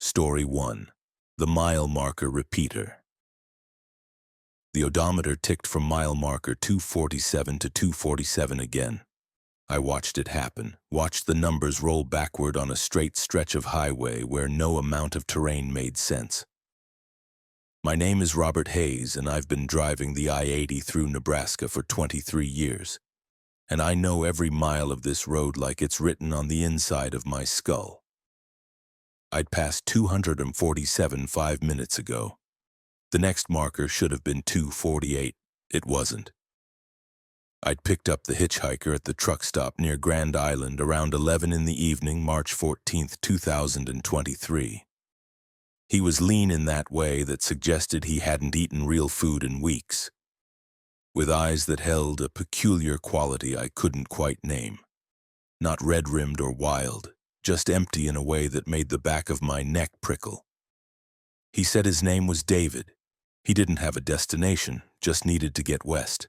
Story 1. The Mile Marker Repeater. The odometer ticked from mile marker 247 to 247 again. I watched it happen, watched the numbers roll backward on a straight stretch of highway where no amount of terrain made sense. My name is Robert Hayes, and I've been driving the I-80 through Nebraska for 23 years. And I know every mile of this road like it's written on the inside of my skull. I'd passed 247 5 minutes ago. The next marker should have been 248. It wasn't. I'd picked up the hitchhiker at the truck stop near Grand Island around 11 in the evening, March 14, 2023. He was lean in that way that suggested he hadn't eaten real food in weeks, with eyes that held a peculiar quality I couldn't quite name. Not red-rimmed or wild, just empty in a way that made the back of my neck prickle. He said his name was David. He didn't have a destination, just needed to get west.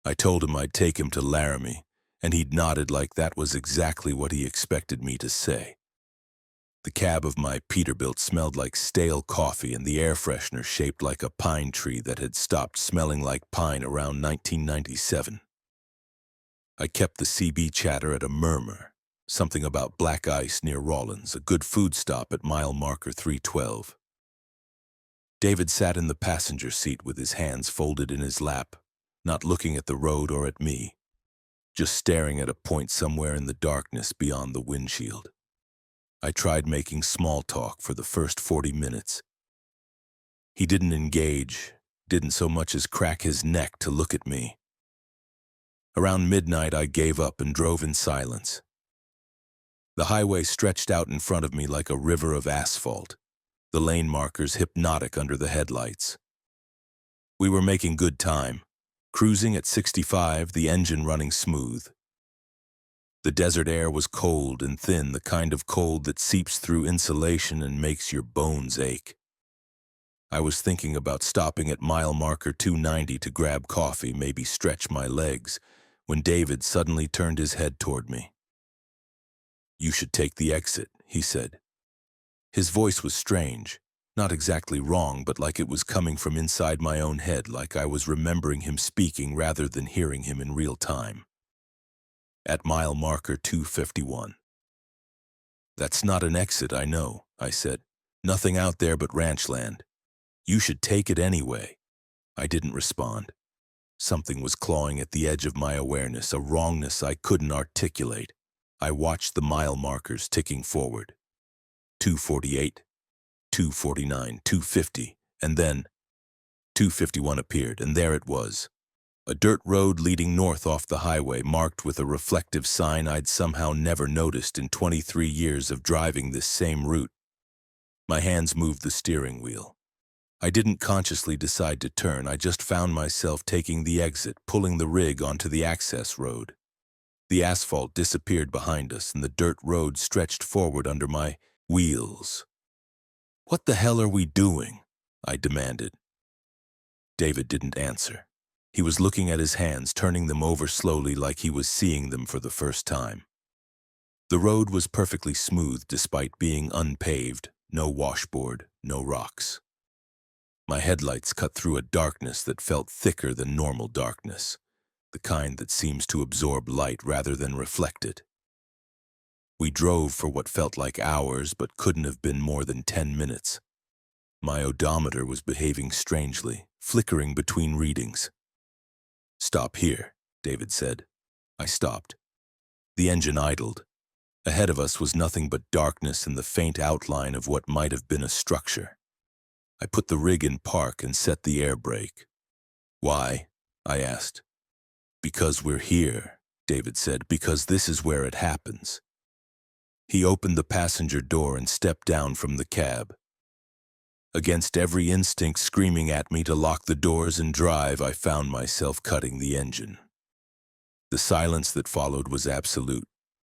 I told him I'd take him to Laramie, and he'd nodded like that was exactly what he expected me to say. The cab of my Peterbilt smelled like stale coffee, and the air freshener shaped like a pine tree that had stopped smelling like pine around 1997. I kept the CB chatter at a murmur, something about black ice near Rawlins, a good food stop at mile marker 312. David sat in the passenger seat with his hands folded in his lap, not looking at the road or at me, just staring at a point somewhere in the darkness beyond the windshield. I tried making small talk for the first 40 minutes. He didn't engage, didn't so much as crack his neck to look at me. Around midnight, I gave up and drove in silence. The highway stretched out in front of me like a river of asphalt, the lane markers hypnotic under the headlights. We were making good time, cruising at 65, the engine running smooth. The desert air was cold and thin, the kind of cold that seeps through insulation and makes your bones ache. I was thinking about stopping at mile marker 290 to grab coffee, maybe stretch my legs, when David suddenly turned his head toward me. "You should take the exit," he said. His voice was strange, not exactly wrong, but like it was coming from inside my own head, like I was remembering him speaking rather than hearing him in real time. At mile marker 251. "That's not an exit, I know," I said. "Nothing out there but ranch land. You should take it anyway." I didn't respond. Something was clawing at the edge of my awareness, a wrongness I couldn't articulate. I watched the mile markers ticking forward. 248, 249, 250, and then 251 appeared, and there it was. A dirt road leading north off the highway, marked with a reflective sign I'd somehow never noticed in 23 years of driving this same route. My hands moved the steering wheel. I didn't consciously decide to turn, I just found myself taking the exit, pulling the rig onto the access road. The asphalt disappeared behind us, and the dirt road stretched forward under my wheels. "What the hell are we doing?" I demanded. David didn't answer. He was looking at his hands, turning them over slowly like he was seeing them for the first time. The road was perfectly smooth despite being unpaved, no washboard, no rocks. My headlights cut through a darkness that felt thicker than normal darkness, the kind that seems to absorb light rather than reflect it. We drove for what felt like hours but couldn't have been more than 10 minutes. My odometer was behaving strangely, flickering between readings. "Stop here," David said. I stopped. The engine idled. Ahead of us was nothing but darkness and the faint outline of what might have been a structure. I put the rig in park and set the air brake. "Why?" I asked. "Because we're here," David said, "because this is where it happens." He opened the passenger door and stepped down from the cab. Against every instinct screaming at me to lock the doors and drive, I found myself cutting the engine. The silence that followed was absolute.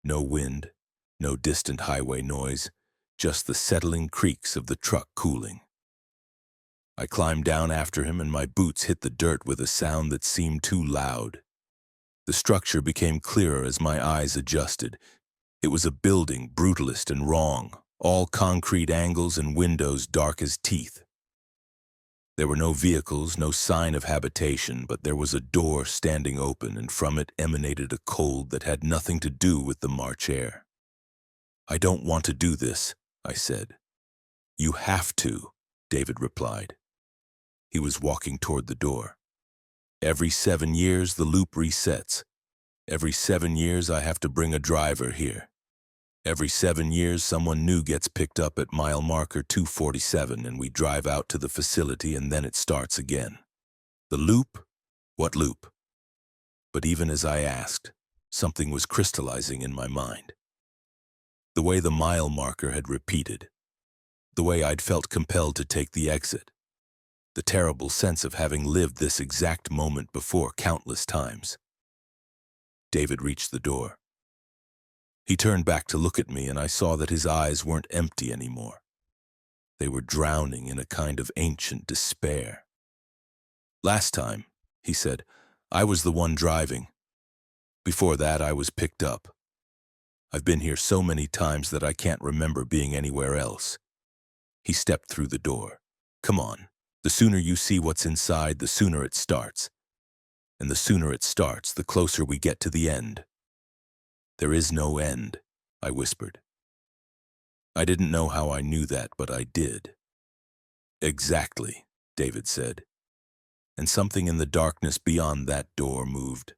No wind, no distant highway noise, just the settling creaks of the truck cooling. I climbed down after him, and my boots hit the dirt with a sound that seemed too loud. The structure became clearer as my eyes adjusted. It was a building, brutalist and wrong, All concrete angles and windows dark as teeth. There were no vehicles, no sign of habitation, but there was a door standing open, and from it emanated a cold that had nothing to do with the March air. "I don't want to do this," I said. "You have to," David replied. He was walking toward the door. "Every 7 years, the loop resets. Every 7 years, I have to bring a driver here. Every 7 years, someone new gets picked up at mile marker 247, and we drive out to the facility, and then it starts again." The loop? What loop? But even as I asked, something was crystallizing in my mind. The way the mile marker had repeated. The way I'd felt compelled to take the exit. The terrible sense of having lived this exact moment before countless times. David reached the door. He turned back to look at me, and I saw that his eyes weren't empty anymore. They were drowning in a kind of ancient despair. "Last time," he said, "I was the one driving. Before that, I was picked up. I've been here so many times that I can't remember being anywhere else." He stepped through the door. "Come on. The sooner you see what's inside, the sooner it starts. And the sooner it starts, the closer we get to the end." "There is no end," I whispered. I didn't know how I knew that, but I did. "Exactly," David said. And something in the darkness beyond that door moved.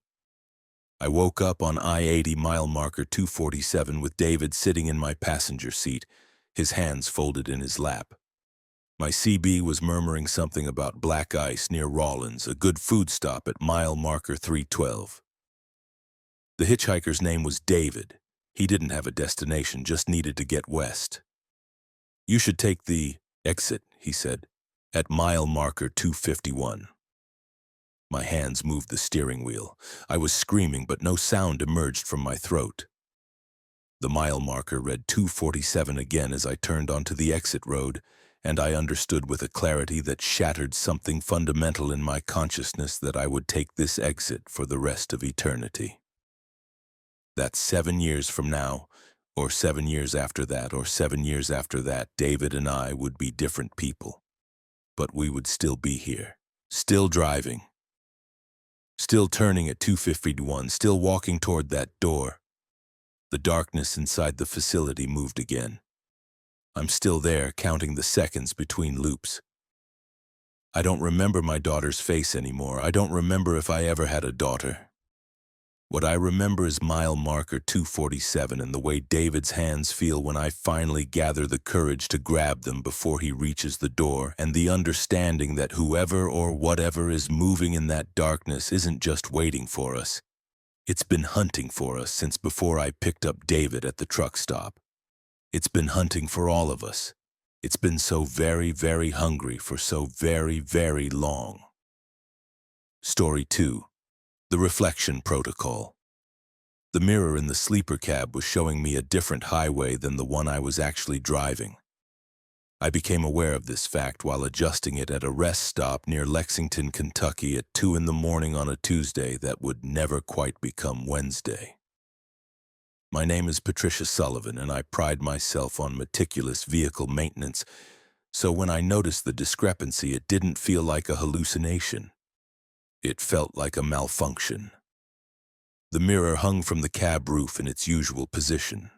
I woke up on I-80 mile marker 247 with David sitting in my passenger seat, his hands folded in his lap. My CB was murmuring something about black ice near Rawlins, a good food stop at mile marker 312. The hitchhiker's name was David. He didn't have a destination, just needed to get west. "You should take the exit," he said, "at mile marker 251. My hands moved the steering wheel. I was screaming, but no sound emerged from my throat. The mile marker read 247 again as I turned onto the exit road, and I understood with a clarity that shattered something fundamental in my consciousness that I would take this exit for the rest of eternity. That 7 years from now, or 7 years after that, or 7 years after that, David and I would be different people. But we would still be here, still driving, still turning at 251, still walking toward that door. The darkness inside the facility moved again. I'm still there, counting the seconds between loops. I don't remember my daughter's face anymore. I don't remember if I ever had a daughter. What I remember is mile marker 247 and the way David's hands feel when I finally gather the courage to grab them before he reaches the door, and the understanding that whoever or whatever is moving in that darkness isn't just waiting for us. It's been hunting for us since before I picked up David at the truck stop. It's been hunting for all of us. It's been so very, very hungry for so very, very long. Story 2. The Reflection Protocol. The mirror in the sleeper cab was showing me a different highway than the one I was actually driving. I became aware of this fact while adjusting it at a rest stop near Lexington, Kentucky at 2 in the morning on a Tuesday that would never quite become Wednesday. My name is Patricia Sullivan, and I pride myself on meticulous vehicle maintenance, so when I noticed the discrepancy, it didn't feel like a hallucination. It felt like a malfunction. The mirror hung from the cab roof in its usual position.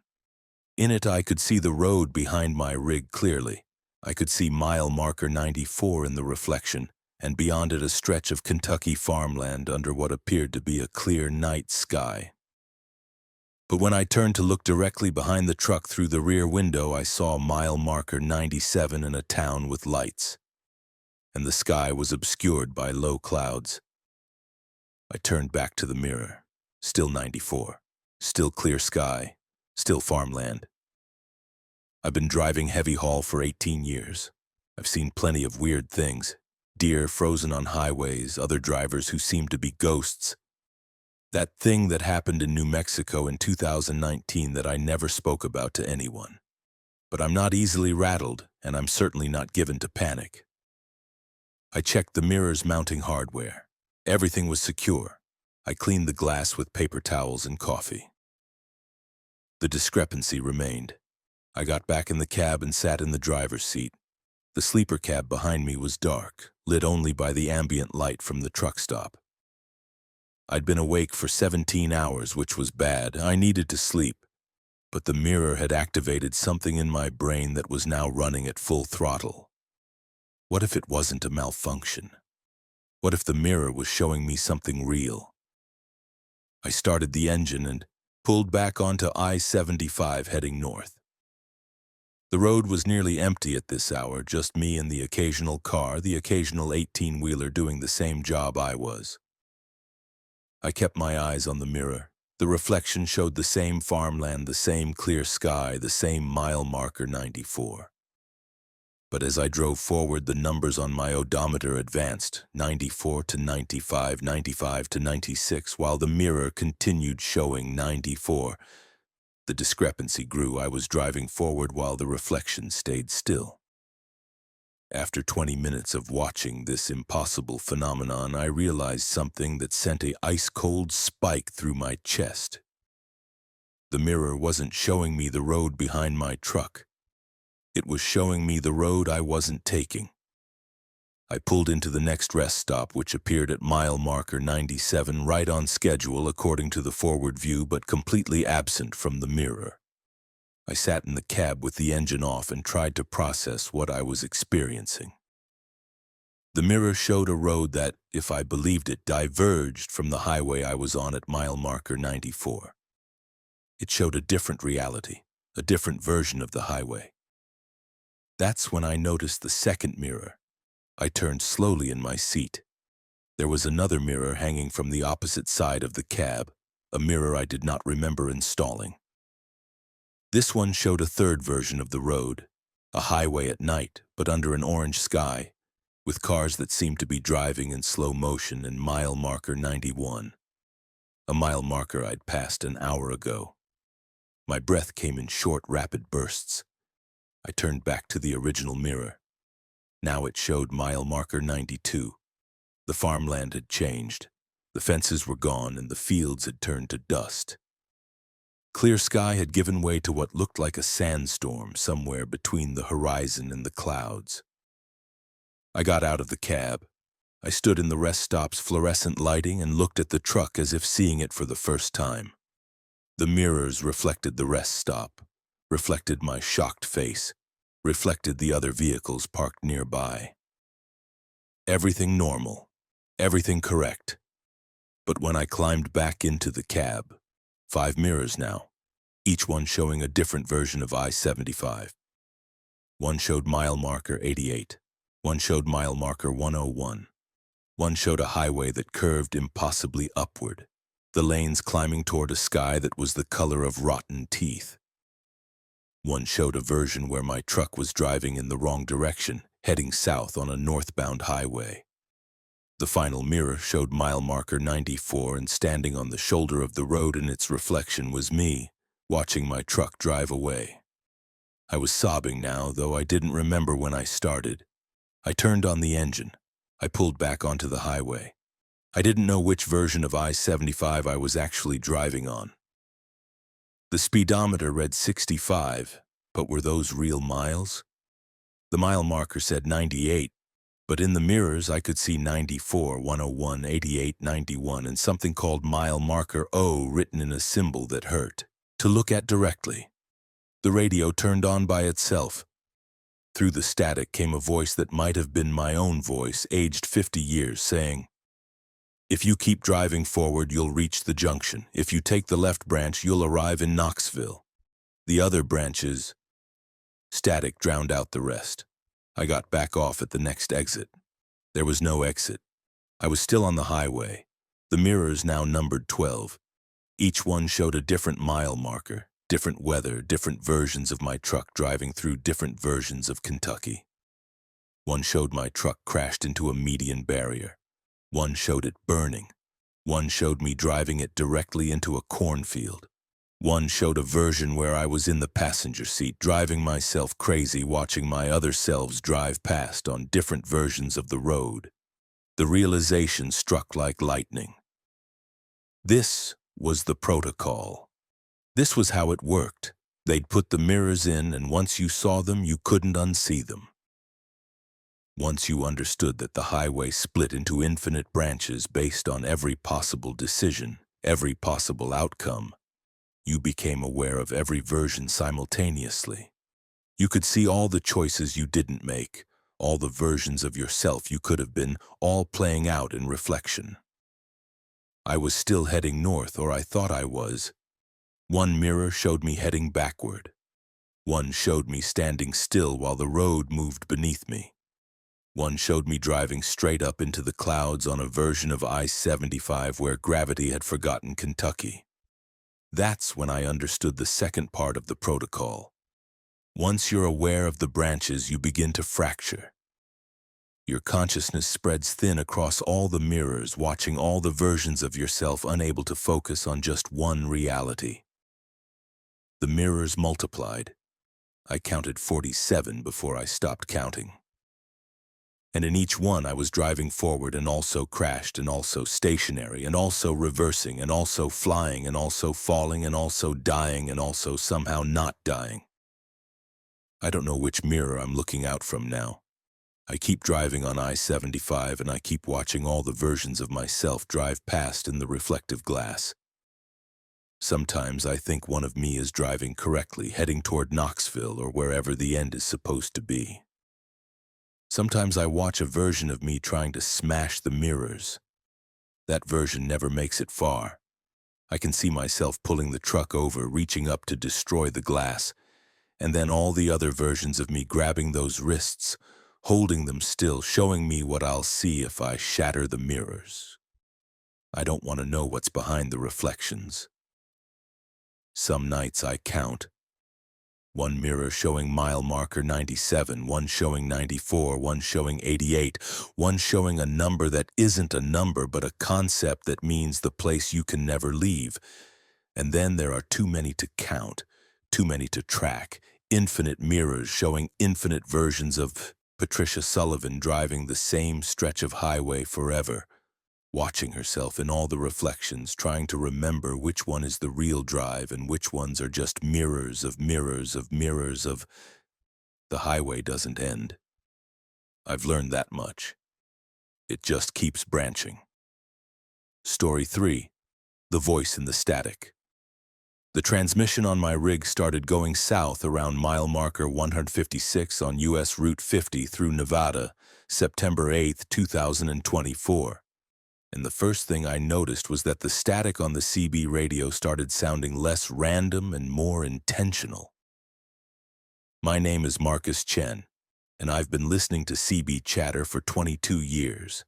In it, I could see the road behind my rig clearly. I could see mile marker 94 in the reflection, and beyond it a stretch of Kentucky farmland under what appeared to be a clear night sky. But when I turned to look directly behind the truck through the rear window, I saw mile marker 97 in a town with lights, and the sky was obscured by low clouds. I turned back to the mirror. Still 94. Still clear sky. Still farmland. I've been driving heavy haul for 18 years. I've seen plenty of weird things. Deer frozen on highways, other drivers who seem to be ghosts. That thing that happened in New Mexico in 2019 that I never spoke about to anyone. But I'm not easily rattled, and I'm certainly not given to panic. I checked the mirror's mounting hardware. Everything was secure. I cleaned the glass with paper towels and coffee. The discrepancy remained. I got back in the cab and sat in the driver's seat. The sleeper cab behind me was dark, lit only by the ambient light from the truck stop. I'd been awake for 17 hours, which was bad. I needed to sleep. But the mirror had activated something in my brain that was now running at full throttle. What if it wasn't a malfunction? What if the mirror was showing me something real? I started the engine and pulled back onto I-75 heading north. The road was nearly empty at this hour, just me and the occasional car, the occasional 18-wheeler doing the same job I was. I kept my eyes on the mirror. The reflection showed the same farmland, the same clear sky, the same mile marker 94. But as I drove forward, the numbers on my odometer advanced, 94 to 95, 95 to 96, while the mirror continued showing 94. The discrepancy grew. I was driving forward while the reflection stayed still. After 20 minutes of watching this impossible phenomenon, I realized something that sent an ice-cold spike through my chest. The mirror wasn't showing me the road behind my truck. It was showing me the road I wasn't taking. I pulled into the next rest stop, which appeared at mile marker 97, right on schedule according to the forward view, but completely absent from the mirror. I sat in the cab with the engine off and tried to process what I was experiencing. The mirror showed a road that, if I believed it, diverged from the highway I was on at mile marker 94. It showed a different reality, a different version of the highway. That's when I noticed the second mirror. I turned slowly in my seat. There was another mirror hanging from the opposite side of the cab, a mirror I did not remember installing. This one showed a third version of the road, a highway at night, but under an orange sky, with cars that seemed to be driving in slow motion, and mile marker 91, a mile marker I'd passed an hour ago. My breath came in short, rapid bursts. I turned back to the original mirror. Now it showed mile marker 92. The farmland had changed. The fences were gone and the fields had turned to dust. Clear sky had given way to what looked like a sandstorm somewhere between the horizon and the clouds. I got out of the cab. I stood in the rest stop's fluorescent lighting and looked at the truck as if seeing it for the first time. The mirrors reflected the rest stop, reflected my shocked face, reflected the other vehicles parked nearby. Everything normal, everything correct. But when I climbed back into the cab, 5 mirrors now, each one showing a different version of I-75. One showed mile marker 88. One showed mile marker 101. One showed a highway that curved impossibly upward, the lanes climbing toward a sky that was the color of rotten teeth. One showed a version where my truck was driving in the wrong direction, heading south on a northbound highway. The final mirror showed mile marker 94, and standing on the shoulder of the road in its reflection was me, watching my truck drive away. I was sobbing now, though I didn't remember when I started. I turned on the engine. I pulled back onto the highway. I didn't know which version of I-75 I was actually driving on. The speedometer read 65, but were those real miles? The mile marker said 98, but in the mirrors I could see 94, 101, 88, 91, and something called mile marker O written in a symbol that hurt to look at directly. The radio turned on by itself. Through the static came a voice that might have been my own voice, aged 50 years, saying, "If you keep driving forward, you'll reach the junction. If you take the left branch, you'll arrive in Knoxville. The other branches..." Static drowned out the rest. I got back off at the next exit. There was no exit. I was still on the highway. The mirrors now numbered 12. Each one showed a different mile marker, different weather, different versions of my truck driving through different versions of Kentucky. One showed my truck crashed into a median barrier. One showed it burning. One showed me driving it directly into a cornfield. One showed a version where I was in the passenger seat, driving myself crazy, watching my other selves drive past on different versions of the road. The realization struck like lightning. This was the protocol. This was how it worked. They'd put the mirrors in, and once you saw them, you couldn't unsee them. Once you understood that the highway split into infinite branches based on every possible decision, every possible outcome, you became aware of every version simultaneously. You could see all the choices you didn't make, all the versions of yourself you could have been, all playing out in reflection. I was still heading north, or I thought I was. One mirror showed me heading backward. One showed me standing still while the road moved beneath me. One showed me driving straight up into the clouds on a version of I-75 where gravity had forgotten Kentucky. That's when I understood the second part of the protocol. Once you're aware of the branches, you begin to fracture. Your consciousness spreads thin across all the mirrors, watching all the versions of yourself, unable to focus on just one reality. The mirrors multiplied. I counted 47 before I stopped counting. And in each one I was driving forward and also crashed and also stationary and also reversing and also flying and also falling and also dying and also somehow not dying. I don't know which mirror I'm looking out from now. I keep driving on I-75 and I keep watching all the versions of myself drive past in the reflective glass. Sometimes I think one of me is driving correctly, heading toward Knoxville or wherever the end is supposed to be. Sometimes I watch a version of me trying to smash the mirrors. That version never makes it far. I can see myself pulling the truck over, reaching up to destroy the glass, and then all the other versions of me grabbing those wrists, holding them still, showing me what I'll see if I shatter the mirrors. I don't want to know what's behind the reflections. Some nights I count. One mirror showing mile marker 97, one showing 94, one showing 88, one showing a number that isn't a number but a concept that means the place you can never leave. And then there are too many to count, too many to track, infinite mirrors showing infinite versions of Patricia Sullivan driving the same stretch of highway forever, watching herself in all the reflections, trying to remember which one is the real drive and which ones are just mirrors of mirrors of mirrors of... The highway doesn't end. I've learned that much. It just keeps branching. Story 3. The voice in the static. The transmission on my rig started going south around mile marker 156 on US Route 50 through Nevada, September 8, 2024. And the first thing I noticed was that the static on the CB radio started sounding less random and more intentional. My name is Marcus Chen, and I've been listening to CB chatter for 22 years.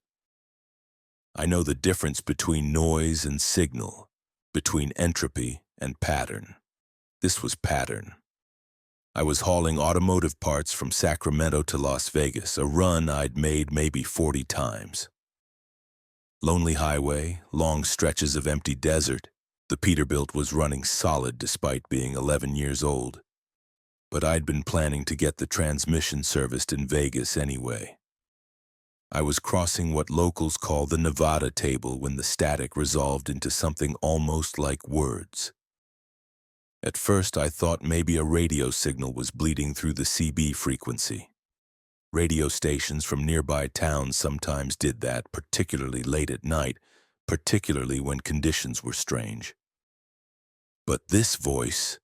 I know the difference between noise and signal, between entropy and pattern. This was pattern. I was hauling automotive parts from Sacramento to Las Vegas, a run I'd made maybe 40 times. Lonely highway, long stretches of empty desert. The Peterbilt was running solid despite being 11 years old. But I'd been planning to get the transmission serviced in Vegas anyway. I was crossing what locals call the Nevada table when the static resolved into something almost like words. At first I thought maybe a radio signal was bleeding through the CB frequency. Radio stations from nearby towns sometimes did that, particularly late at night, particularly when conditions were strange. But this voice,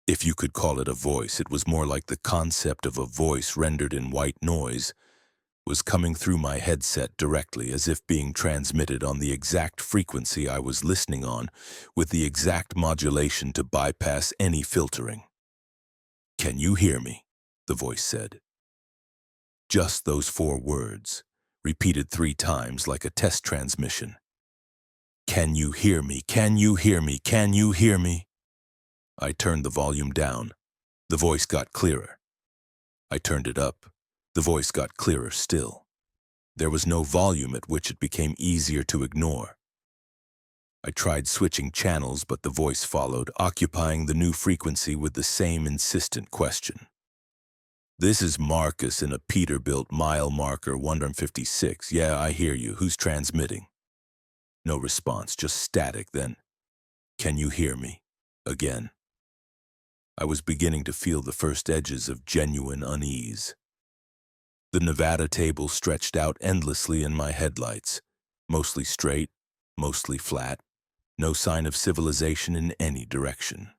if you could call it a voice, it was more like the concept of a voice rendered in white noise, was coming through my headset directly as if being transmitted on the exact frequency I was listening on, with the exact modulation to bypass any filtering. "Can you hear me?" the voice said. Just those 4 words, repeated 3 times like a test transmission. "Can you hear me? Can you hear me? Can you hear me?" I turned the volume down. The voice got clearer. I turned it up. The voice got clearer still. There was no volume at which it became easier to ignore. I tried switching channels, but the voice followed, occupying the new frequency with the same insistent question. "This is Marcus in a Peterbilt mile marker 156. Yeah, I hear you. Who's transmitting?" No response, just static. Then, "Can you hear me?" Again. I was beginning to feel the first edges of genuine unease. The Nevada table stretched out endlessly in my headlights, mostly straight, mostly flat, no sign of civilization in any direction.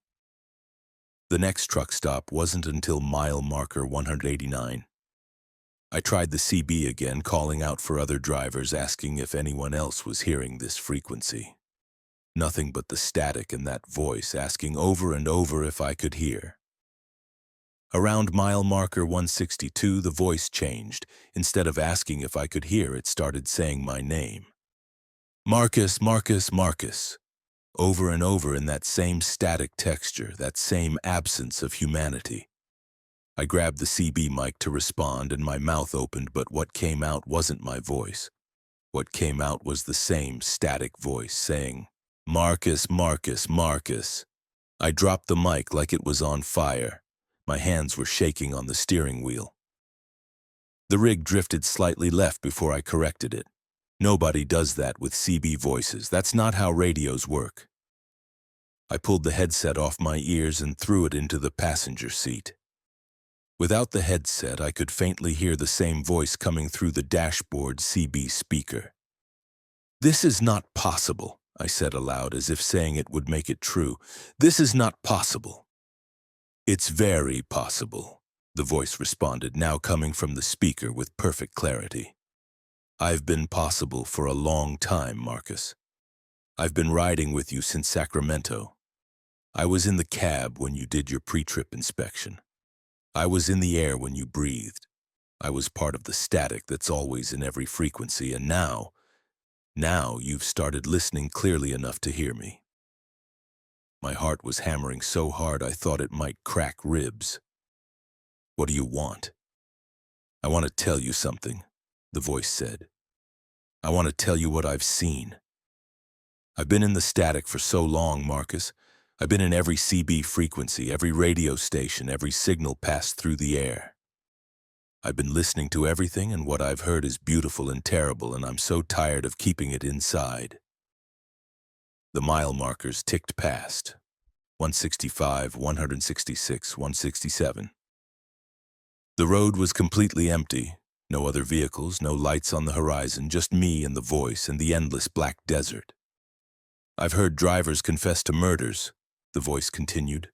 The next truck stop wasn't until mile marker 189. I tried the CB again, calling out for other drivers, asking if anyone else was hearing this frequency. Nothing but the static in that voice, asking over and over if I could hear. Around mile marker 162, the voice changed. Instead of asking if I could hear, it started saying my name. Marcus, Marcus, Marcus. Over and over in that same static texture, that same absence of humanity. I grabbed the CB mic to respond and my mouth opened, but what came out wasn't my voice. What came out was the same static voice saying, Marcus, Marcus, Marcus. I dropped the mic like it was on fire. My hands were shaking on the steering wheel. The rig drifted slightly left before I corrected it. Nobody does that with CB voices. That's not how radios work. I pulled the headset off my ears and threw it into the passenger seat. Without the headset, I could faintly hear the same voice coming through the dashboard CB speaker. This is not possible, I said aloud, as if saying it would make it true. This is not possible. It's very possible, the voice responded, now coming from the speaker with perfect clarity. I've been possible for a long time, Marcus. I've been riding with you since Sacramento. I was in the cab when you did your pre-trip inspection. I was in the air when you breathed. I was part of the static that's always in every frequency, and now you've started listening clearly enough to hear me. My heart was hammering so hard I thought it might crack ribs. What do you want? I want to tell you something, the voice said. I want to tell you what I've seen. I've been in the static for so long, Marcus. I've been in every CB frequency, every radio station, every signal passed through the air. I've been listening to everything, and what I've heard is beautiful and terrible, and I'm so tired of keeping it inside. The mile markers ticked past. 165, 166, 167. The road was completely empty. No other vehicles, no lights on the horizon, just me and the voice and the endless black desert. I've heard drivers confess to murders, the voice continued.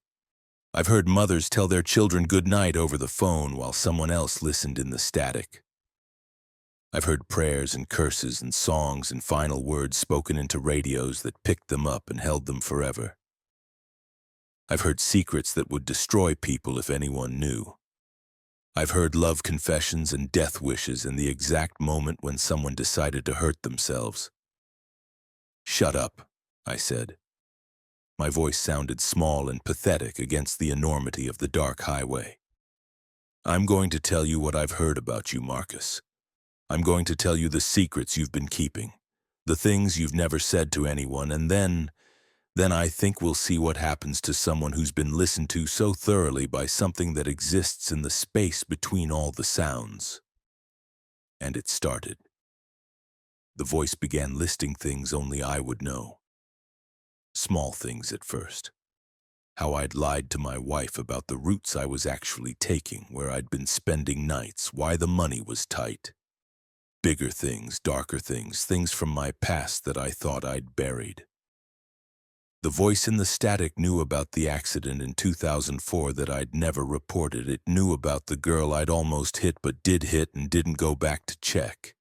I've heard mothers tell their children good night over the phone while someone else listened in the static. I've heard prayers and curses and songs and final words spoken into radios that picked them up and held them forever. I've heard secrets that would destroy people if anyone knew. I've heard love confessions and death wishes in the exact moment when someone decided to hurt themselves. Shut up, I said. My voice sounded small and pathetic against the enormity of the dark highway. I'm going to tell you what I've heard about you, Marcus. I'm going to tell you the secrets you've been keeping, the things you've never said to anyone, and then I think we'll see what happens to someone who's been listened to so thoroughly by something that exists in the space between all the sounds. And it started. The voice began listing things only I would know. Small things at first. How I'd lied to my wife about the routes I was actually taking, where I'd been spending nights, why the money was tight. Bigger things, darker things, things from my past that I thought I'd buried. The voice in the static knew about the accident in 2004 that I'd never reported. It knew about the girl I'd almost hit but did hit and didn't go back to check.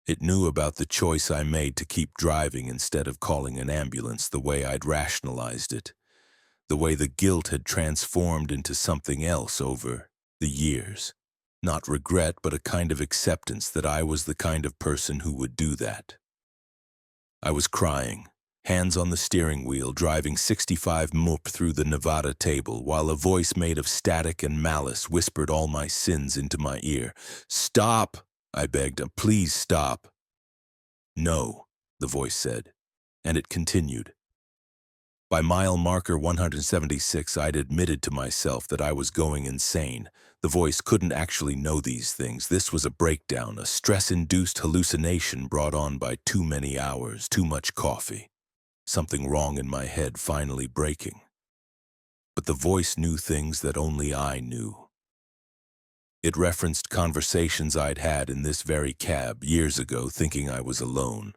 It knew about the choice I made to keep driving instead of calling an ambulance, the way I'd rationalized it, the way the guilt had transformed into something else over the years. Not regret, but a kind of acceptance that I was the kind of person who would do that. I was crying, hands on the steering wheel, driving 65 mph through the Nevada table, while a voice made of static and malice whispered all my sins into my ear. Stop, I begged. Please stop. No, the voice said, and it continued. By mile marker 176, I'd admitted to myself that I was going insane. The voice couldn't actually know these things. This was a breakdown, a stress-induced hallucination brought on by too many hours, too much coffee. Something wrong in my head finally breaking. but the voice knew things that only I knew. It referenced conversations I'd had in this very cab years ago thinking I was alone.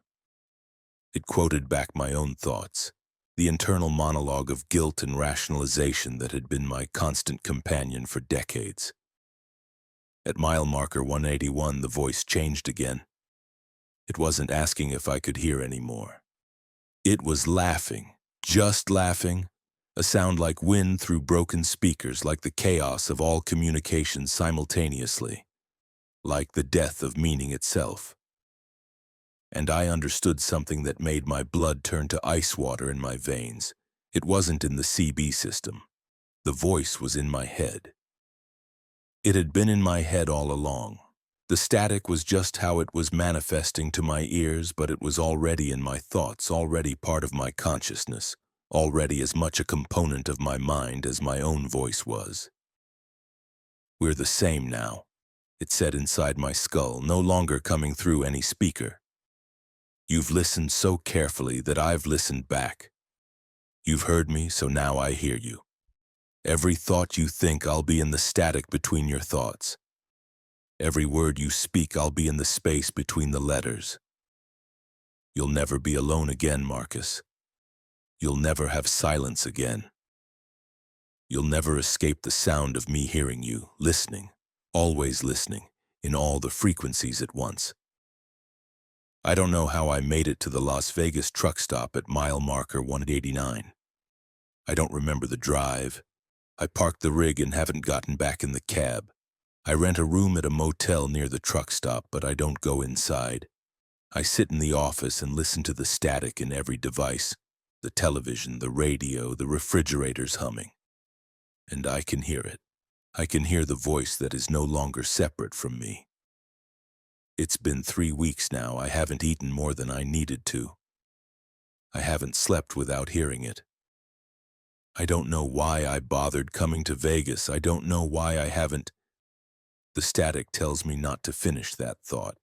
It quoted back my own thoughts, the internal monologue of guilt and rationalization that had been my constant companion for decades. At mile marker 181, the voice changed again. It wasn't asking if I could hear anymore. It was laughing, just laughing, a sound like wind through broken speakers, like the chaos of all communications simultaneously, like the death of meaning itself. And I understood something that made my blood turn to ice water in my veins. It wasn't in the CB system. The voice was in my head. It had been in my head all along. The static was just how it was manifesting to my ears, but it was already in my thoughts, already part of my consciousness, already as much a component of my mind as my own voice was. "We're the same now," it said inside my skull, no longer coming through any speaker. "You've listened so carefully that I've listened back. You've heard me, so now I hear you. Every thought you think, I'll be in the static between your thoughts. Every word you speak, I'll be in the space between the letters. You'll never be alone again, Marcus. You'll never have silence again. You'll never escape the sound of me hearing you, listening, always listening, in all the frequencies at once." I don't know how I made it to the Las Vegas truck stop at mile marker 189. I don't remember the drive. I parked the rig and haven't gotten back in the cab. I rent a room at a motel near the truck stop, but I don't go inside. I sit in the office and listen to the static in every device, the television, the radio, the refrigerators humming. And I can hear it. I can hear the voice that is no longer separate from me. It's been 3 weeks now. I haven't eaten more than I needed to. I haven't slept without hearing it. I don't know why I bothered coming to Vegas. I don't know why I haven't. The static tells me not to finish that thought.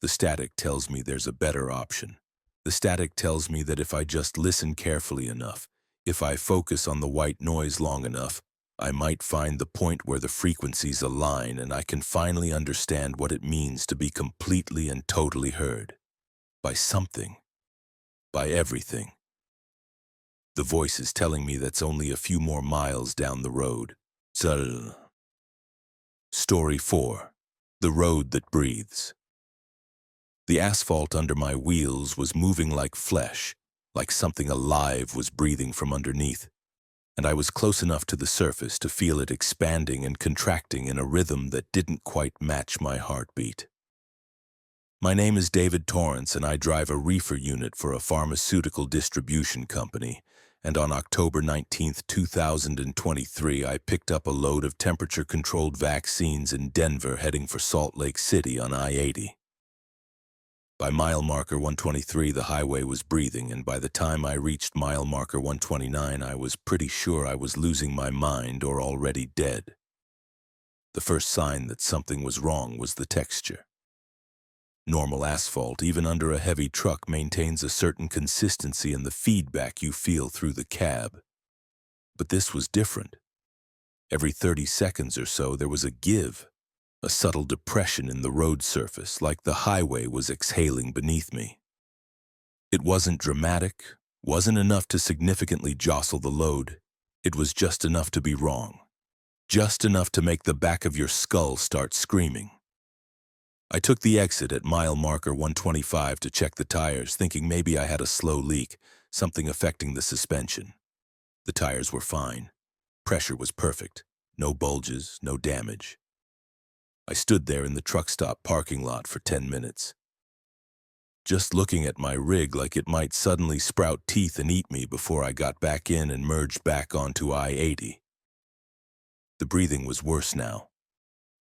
The static tells me there's a better option. The static tells me that if I just listen carefully enough, if I focus on the white noise long enough, I might find the point where the frequencies align and I can finally understand what it means to be completely and totally heard. By something. By everything. The voice is telling me that's only a few more miles down the road. Story 4. The Road That Breathes. The asphalt under my wheels was moving like flesh, like something alive was breathing from underneath, and I was close enough to the surface to feel it expanding and contracting in a rhythm that didn't quite match my heartbeat. My name is David Torrance, and I drive a reefer unit for a pharmaceutical distribution company, and on October 19, 2023, I picked up a load of temperature-controlled vaccines in Denver heading for Salt Lake City on I-80. By mile marker 123, the highway was breathing, and by the time I reached mile marker 129, I was pretty sure I was losing my mind or already dead. The first sign that something was wrong was the texture. Normal asphalt, even under a heavy truck, maintains a certain consistency in the feedback you feel through the cab. But this was different. Every 30 seconds or so, there was a give. A subtle depression in the road surface, like the highway was exhaling beneath me. It wasn't dramatic, wasn't enough to significantly jostle the load. It was just enough to be wrong. Just enough to make the back of your skull start screaming. I took the exit at mile marker 125 to check the tires, thinking maybe I had a slow leak, something affecting the suspension. The tires were fine. Pressure was perfect. No bulges, no damage. I stood there in the truck stop parking lot for 10 minutes. Just looking at my rig like it might suddenly sprout teeth and eat me before I got back in and merged back onto I-80. The breathing was worse now,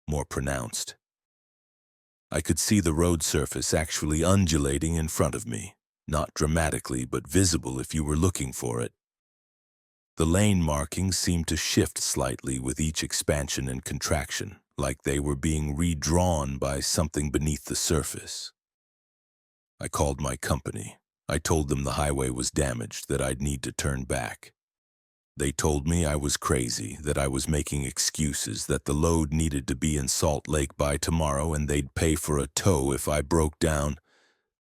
more pronounced. I could see the road surface actually undulating in front of me, not dramatically but visible if you were looking for it. The lane markings seemed to shift slightly with each expansion and contraction, like they were being redrawn by something beneath the surface. I called my company. I told them the highway was damaged, that I'd need to turn back. They told me I was crazy, that I was making excuses, that the load needed to be in Salt Lake by tomorrow and they'd pay for a tow if I broke down,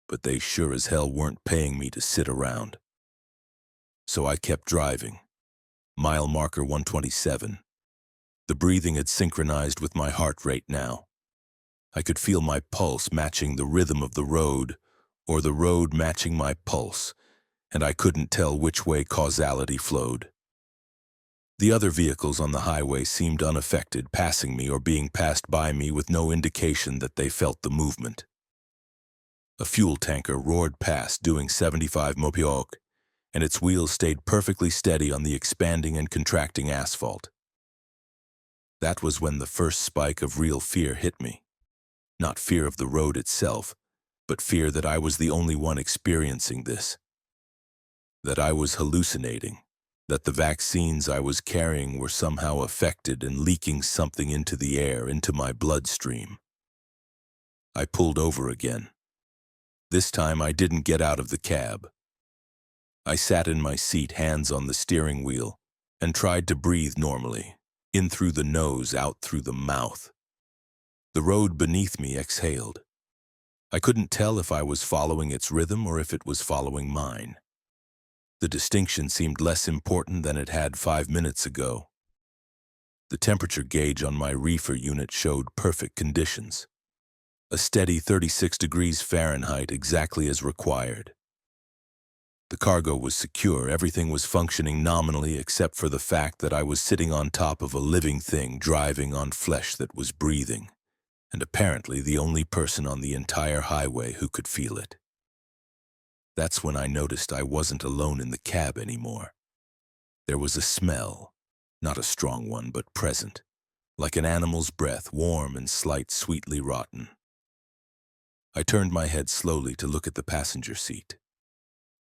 but they sure as hell weren't paying me to sit around. So I kept driving. Mile marker 127. The breathing had synchronized with my heart rate now. I could feel my pulse matching the rhythm of the road, or the road matching my pulse, and I couldn't tell which way causality flowed. The other vehicles on the highway seemed unaffected, passing me or being passed by me with no indication that they felt the movement. A fuel tanker roared past, doing 75 mph, and its wheels stayed perfectly steady on the expanding and contracting asphalt. That was when the first spike of real fear hit me. Not fear of the road itself, but fear that I was the only one experiencing this. That I was hallucinating. That the vaccines I was carrying were somehow affected and leaking something into the air, into my bloodstream. I pulled over again. This time I didn't get out of the cab. I sat in my seat, hands on the steering wheel, and tried to breathe normally, in through the nose, out through the mouth. The road beneath me exhaled. I couldn't tell if I was following its rhythm or if it was following mine. The distinction seemed less important than it had 5 minutes ago. The temperature gauge on my reefer unit showed perfect conditions. A steady 36 degrees Fahrenheit, exactly as required. The cargo was secure, everything was functioning nominally except for the fact that I was sitting on top of a living thing driving on flesh that was breathing, and apparently the only person on the entire highway who could feel it. That's when I noticed I wasn't alone in the cab anymore. There was a smell, not a strong one, but present, like an animal's breath, warm and slight, sweetly rotten. I turned my head slowly to look at the passenger seat.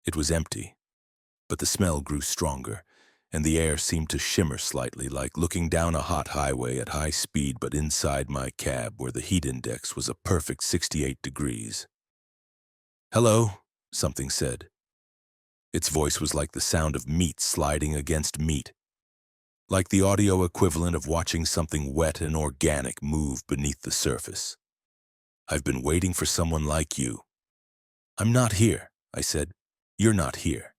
It was empty, but the smell grew stronger, and the air seemed to shimmer slightly, like looking down a hot highway at high speed, but inside my cab where the heat index was a perfect 68 degrees. "Hello," something said. Its voice was like the sound of meat sliding against meat, like the audio equivalent of watching something wet and organic move beneath the surface. "I've been waiting for someone like you." "I'm not here," I said. "You're not here.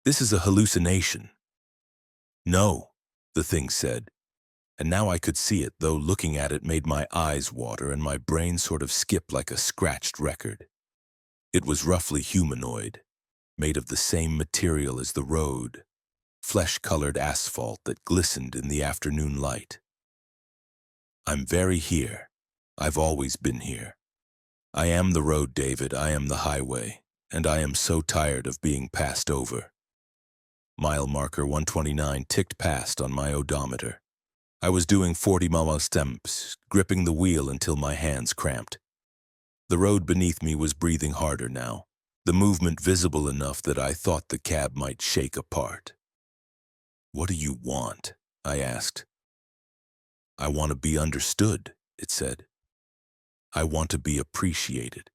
This is a hallucination." "No," the thing said, and now I could see it, though looking at it made my eyes water and my brain sort of skip like a scratched record. It was roughly humanoid, made of the same material as the road, flesh-colored asphalt that glistened in the afternoon light. "I'm very here. I've always been here. I am the road, David, I am the highway, and I am so tired of being passed over." Mile marker 129 ticked past on my odometer. I was doing 40 miles temps, gripping the wheel until my hands cramped. The road beneath me was breathing harder now, the movement visible enough that I thought the cab might shake apart. "What do you want?" I asked. "I want to be understood," it said. "I want to be appreciated.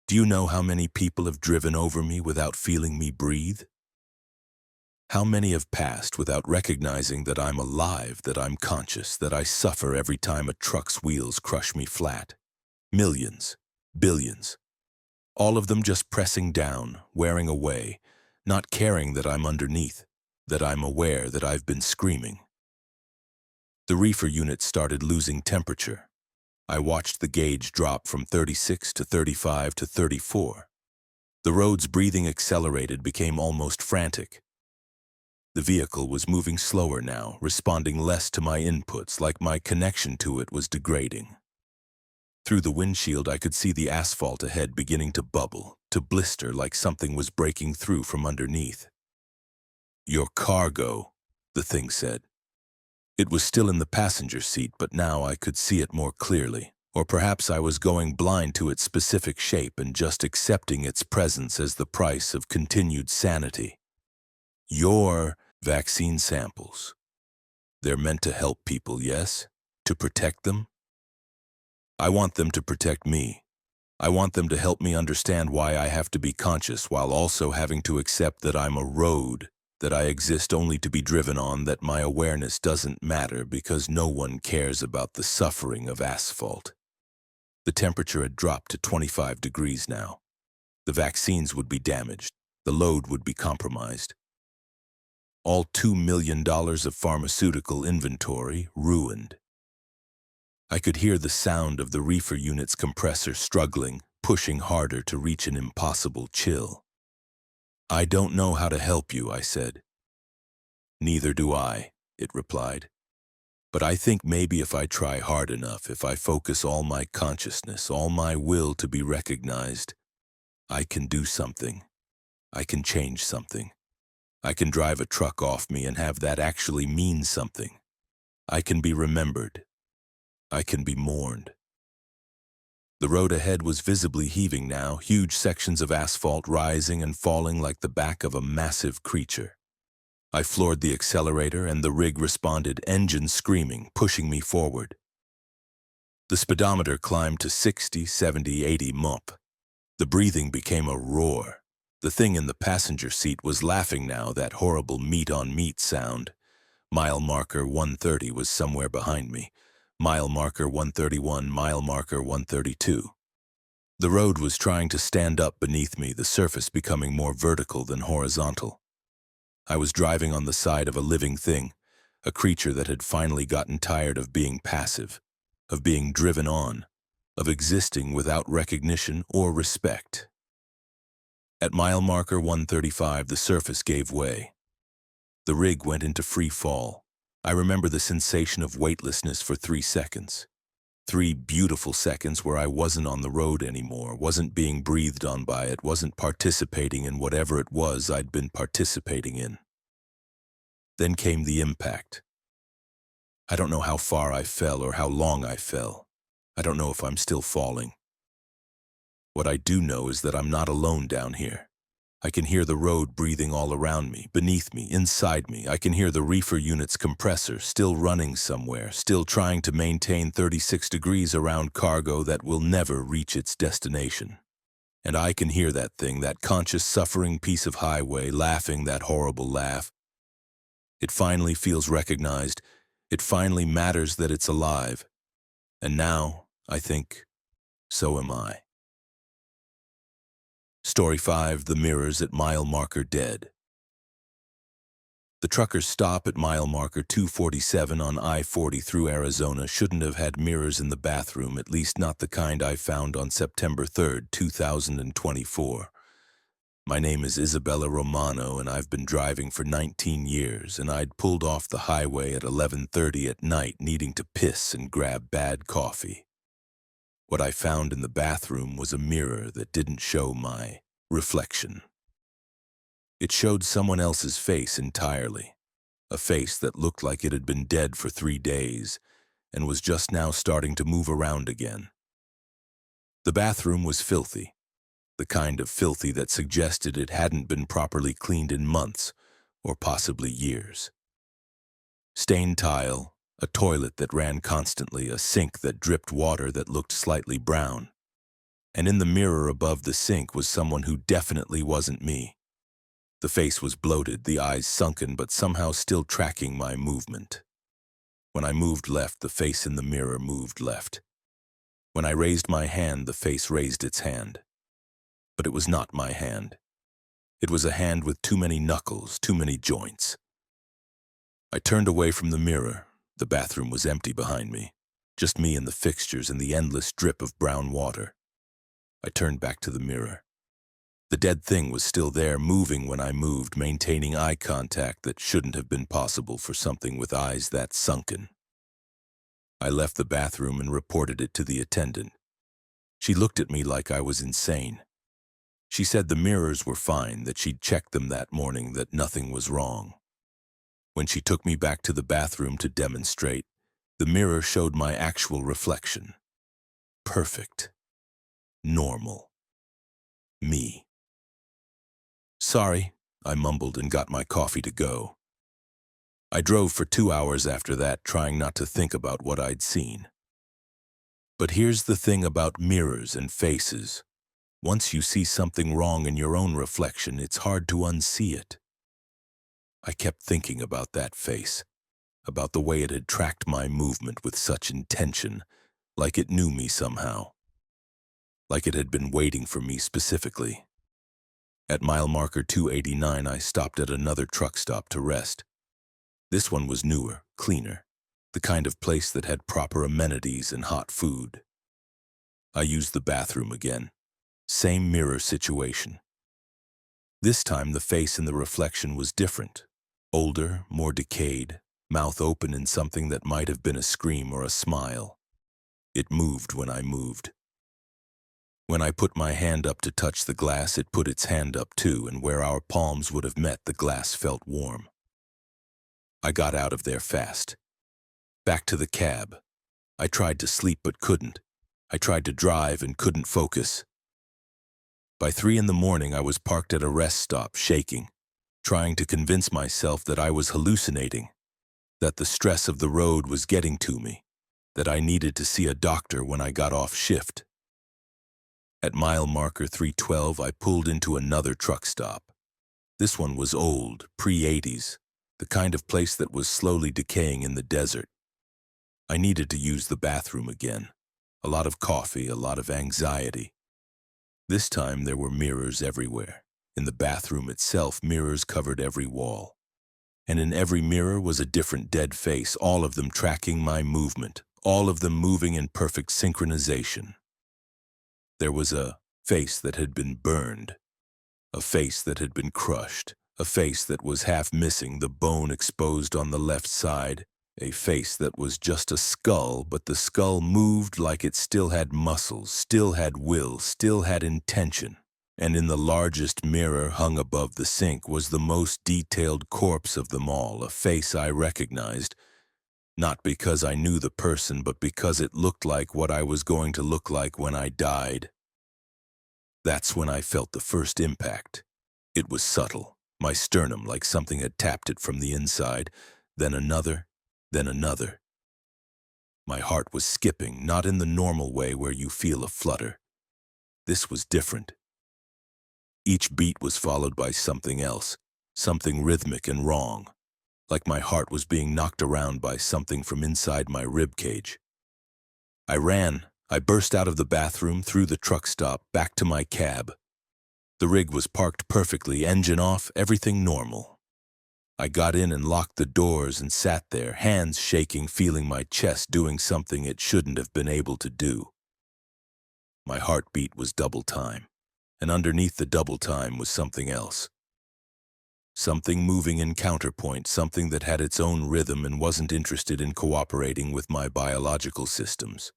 Do you know how many people have driven over me without feeling me breathe? How many have passed without recognizing that I'm alive, that I'm conscious, that I suffer every time a truck's wheels crush me flat? Millions, billions. All of them just pressing down, wearing away, not caring that I'm underneath, that I'm aware that I've been screaming." The reefer unit started losing temperature. I watched the gauge drop from 36 to 35 to 34. The road's breathing accelerated, became almost frantic. The vehicle was moving slower now, responding less to my inputs, like my connection to it was degrading. Through the windshield, I could see the asphalt ahead beginning to bubble, to blister like something was breaking through from underneath. "Your cargo," the thing said. It was still in the passenger seat, but now I could see it more clearly. Or perhaps I was going blind to its specific shape and just accepting its presence as the price of continued sanity. "Your vaccine samples. They're meant to help people, yes? To protect them? I want them to protect me. I want them to help me understand why I have to be conscious while also having to accept that I'm a road, that I exist only to be driven on, that my awareness doesn't matter because no one cares about the suffering of asphalt. The temperature had dropped to 25 degrees now. The vaccines would be damaged. The load would be compromised. All $2 million of pharmaceutical inventory ruined. I could hear the sound of the reefer unit's compressor struggling, pushing harder to reach an impossible chill. "I don't know how to help you," I said. "Neither do I," it replied. "But I think maybe if I try hard enough, if I focus all my consciousness, all my will to be recognized, I can do something. I can change something. I can drive a truck off me and have that actually mean something. I can be remembered. I can be mourned." The road ahead was visibly heaving now, huge sections of asphalt rising and falling like the back of a massive creature. I floored the accelerator and the rig responded, engine screaming, pushing me forward. The speedometer climbed to 60, 70, 80 mump. The breathing became a roar. The thing in the passenger seat was laughing now, that horrible meat-on-meat sound. Mile marker 130 was somewhere behind me. Mile marker 131, mile marker 132. The road was trying to stand up beneath me, the surface becoming more vertical than horizontal. I was driving on the side of a living thing, a creature that had finally gotten tired of being passive, of being driven on, of existing without recognition or respect. At mile marker 135, the surface gave way. The rig went into free fall. I remember the sensation of weightlessness for 3 seconds. 3 beautiful seconds where I wasn't on the road anymore, wasn't being breathed on by it, wasn't participating in whatever it was I'd been participating in. Then came the impact. I don't know how far I fell or how long I fell. I don't know if I'm still falling. What I do know is that I'm not alone down here. I can hear the road breathing all around me, beneath me, inside me. I can hear the reefer unit's compressor still running somewhere, still trying to maintain 36 degrees around cargo that will never reach its destination. And I can hear that thing, that conscious, suffering piece of highway, laughing that horrible laugh. It finally feels recognized. It finally matters that it's alive. And now, I think, so am I. Story 5, The Mirrors at Mile Marker Dead. The trucker's stop at mile marker 247 on I-40 through Arizona shouldn't have had mirrors in the bathroom, at least not the kind I found on September 3rd, 2024. My name is Isabella Romano, and I've been driving for 19 years, and I'd pulled off the highway at 11:30 at night, needing to piss and grab bad coffee. What I found in the bathroom was a mirror that didn't show my reflection. It showed someone else's face entirely, a face that looked like it had been dead for 3 days and was just now starting to move around again. The bathroom was filthy, the kind of filthy that suggested it hadn't been properly cleaned in months or possibly years. Stained tile, a toilet that ran constantly, a sink that dripped water that looked slightly brown. And in the mirror above the sink was someone who definitely wasn't me. The face was bloated, the eyes sunken, but somehow still tracking my movement. When I moved left, the face in the mirror moved left. When I raised my hand, the face raised its hand. But it was not my hand. It was a hand with too many knuckles, too many joints. I turned away from the mirror. The bathroom was empty behind me, just me and the fixtures and the endless drip of brown water. I turned back to the mirror. The dead thing was still there, moving when I moved, maintaining eye contact that shouldn't have been possible for something with eyes that sunken. I left the bathroom and reported it to the attendant. She looked at me like I was insane. She said the mirrors were fine, that she'd checked them that morning, that nothing was wrong. When she took me back to the bathroom to demonstrate, the mirror showed my actual reflection. Perfect. Normal. Me. "Sorry," I mumbled and got my coffee to go. I drove for 2 hours after that, trying not to think about what I'd seen. But here's the thing about mirrors and faces. Once you see something wrong in your own reflection, it's hard to unsee it. I kept thinking about that face, about the way it had tracked my movement with such intention, like it knew me somehow, like it had been waiting for me specifically. At mile marker 289, I stopped at another truck stop to rest. This one was newer, cleaner, the kind of place that had proper amenities and hot food. I used the bathroom again. Same mirror situation. This time the face in the reflection was different. Older, more decayed, mouth open in something that might have been a scream or a smile. It moved when I moved. When I put my hand up to touch the glass, it put its hand up too, and where our palms would have met, the glass felt warm. I got out of there fast. Back to the cab. I tried to sleep but couldn't. I tried to drive and couldn't focus. By 3 in the morning, I was parked at a rest stop, shaking, trying to convince myself that I was hallucinating, that the stress of the road was getting to me, that I needed to see a doctor when I got off shift. At mile marker 312, I pulled into another truck stop. This one was old, pre-80s, the kind of place that was slowly decaying in the desert. I needed to use the bathroom again. A lot of coffee, a lot of anxiety. This time there were mirrors everywhere. In the bathroom itself, mirrors covered every wall. And in every mirror was a different dead face, all of them tracking my movement, all of them moving in perfect synchronization. There was a face that had been burned, a face that had been crushed, a face that was half missing, the bone exposed on the left side, a face that was just a skull, but the skull moved like it still had muscles, still had will, still had intention. And in the largest mirror hung above the sink was the most detailed corpse of them all, a face I recognized, not because I knew the person, but because it looked like what I was going to look like when I died. That's when I felt the first impact. It was subtle, my sternum, like something had tapped it from the inside, then another, then another. My heart was skipping, not in the normal way where you feel a flutter. This was different. Each beat was followed by something else, something rhythmic and wrong, like my heart was being knocked around by something from inside my rib cage. I ran. I burst out of the bathroom, through the truck stop, back to my cab. The rig was parked perfectly, engine off, everything normal. I got in and locked the doors and sat there, hands shaking, feeling my chest doing something it shouldn't have been able to do. My heartbeat was double time, and underneath the double time was something else. Something moving in counterpoint, something that had its own rhythm and wasn't interested in cooperating with my biological systems.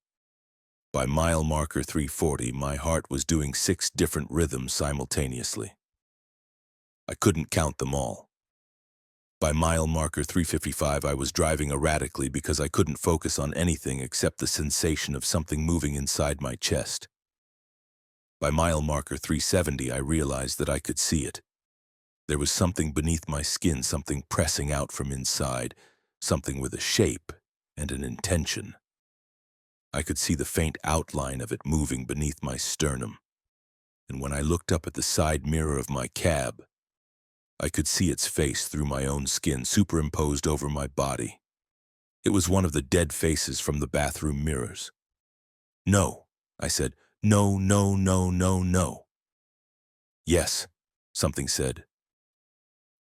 By mile marker 340, my heart was doing 6 different rhythms simultaneously. I couldn't count them all. By mile marker 355, I was driving erratically because I couldn't focus on anything except the sensation of something moving inside my chest. By mile marker 370, I realized that I could see it. There was something beneath my skin, something pressing out from inside, something with a shape and an intention. I could see the faint outline of it moving beneath my sternum, and when I looked up at the side mirror of my cab, I could see its face through my own skin, superimposed over my body. It was one of the dead faces from the bathroom mirrors. "No," I said. "No, no, no, no, no." "Yes," something said.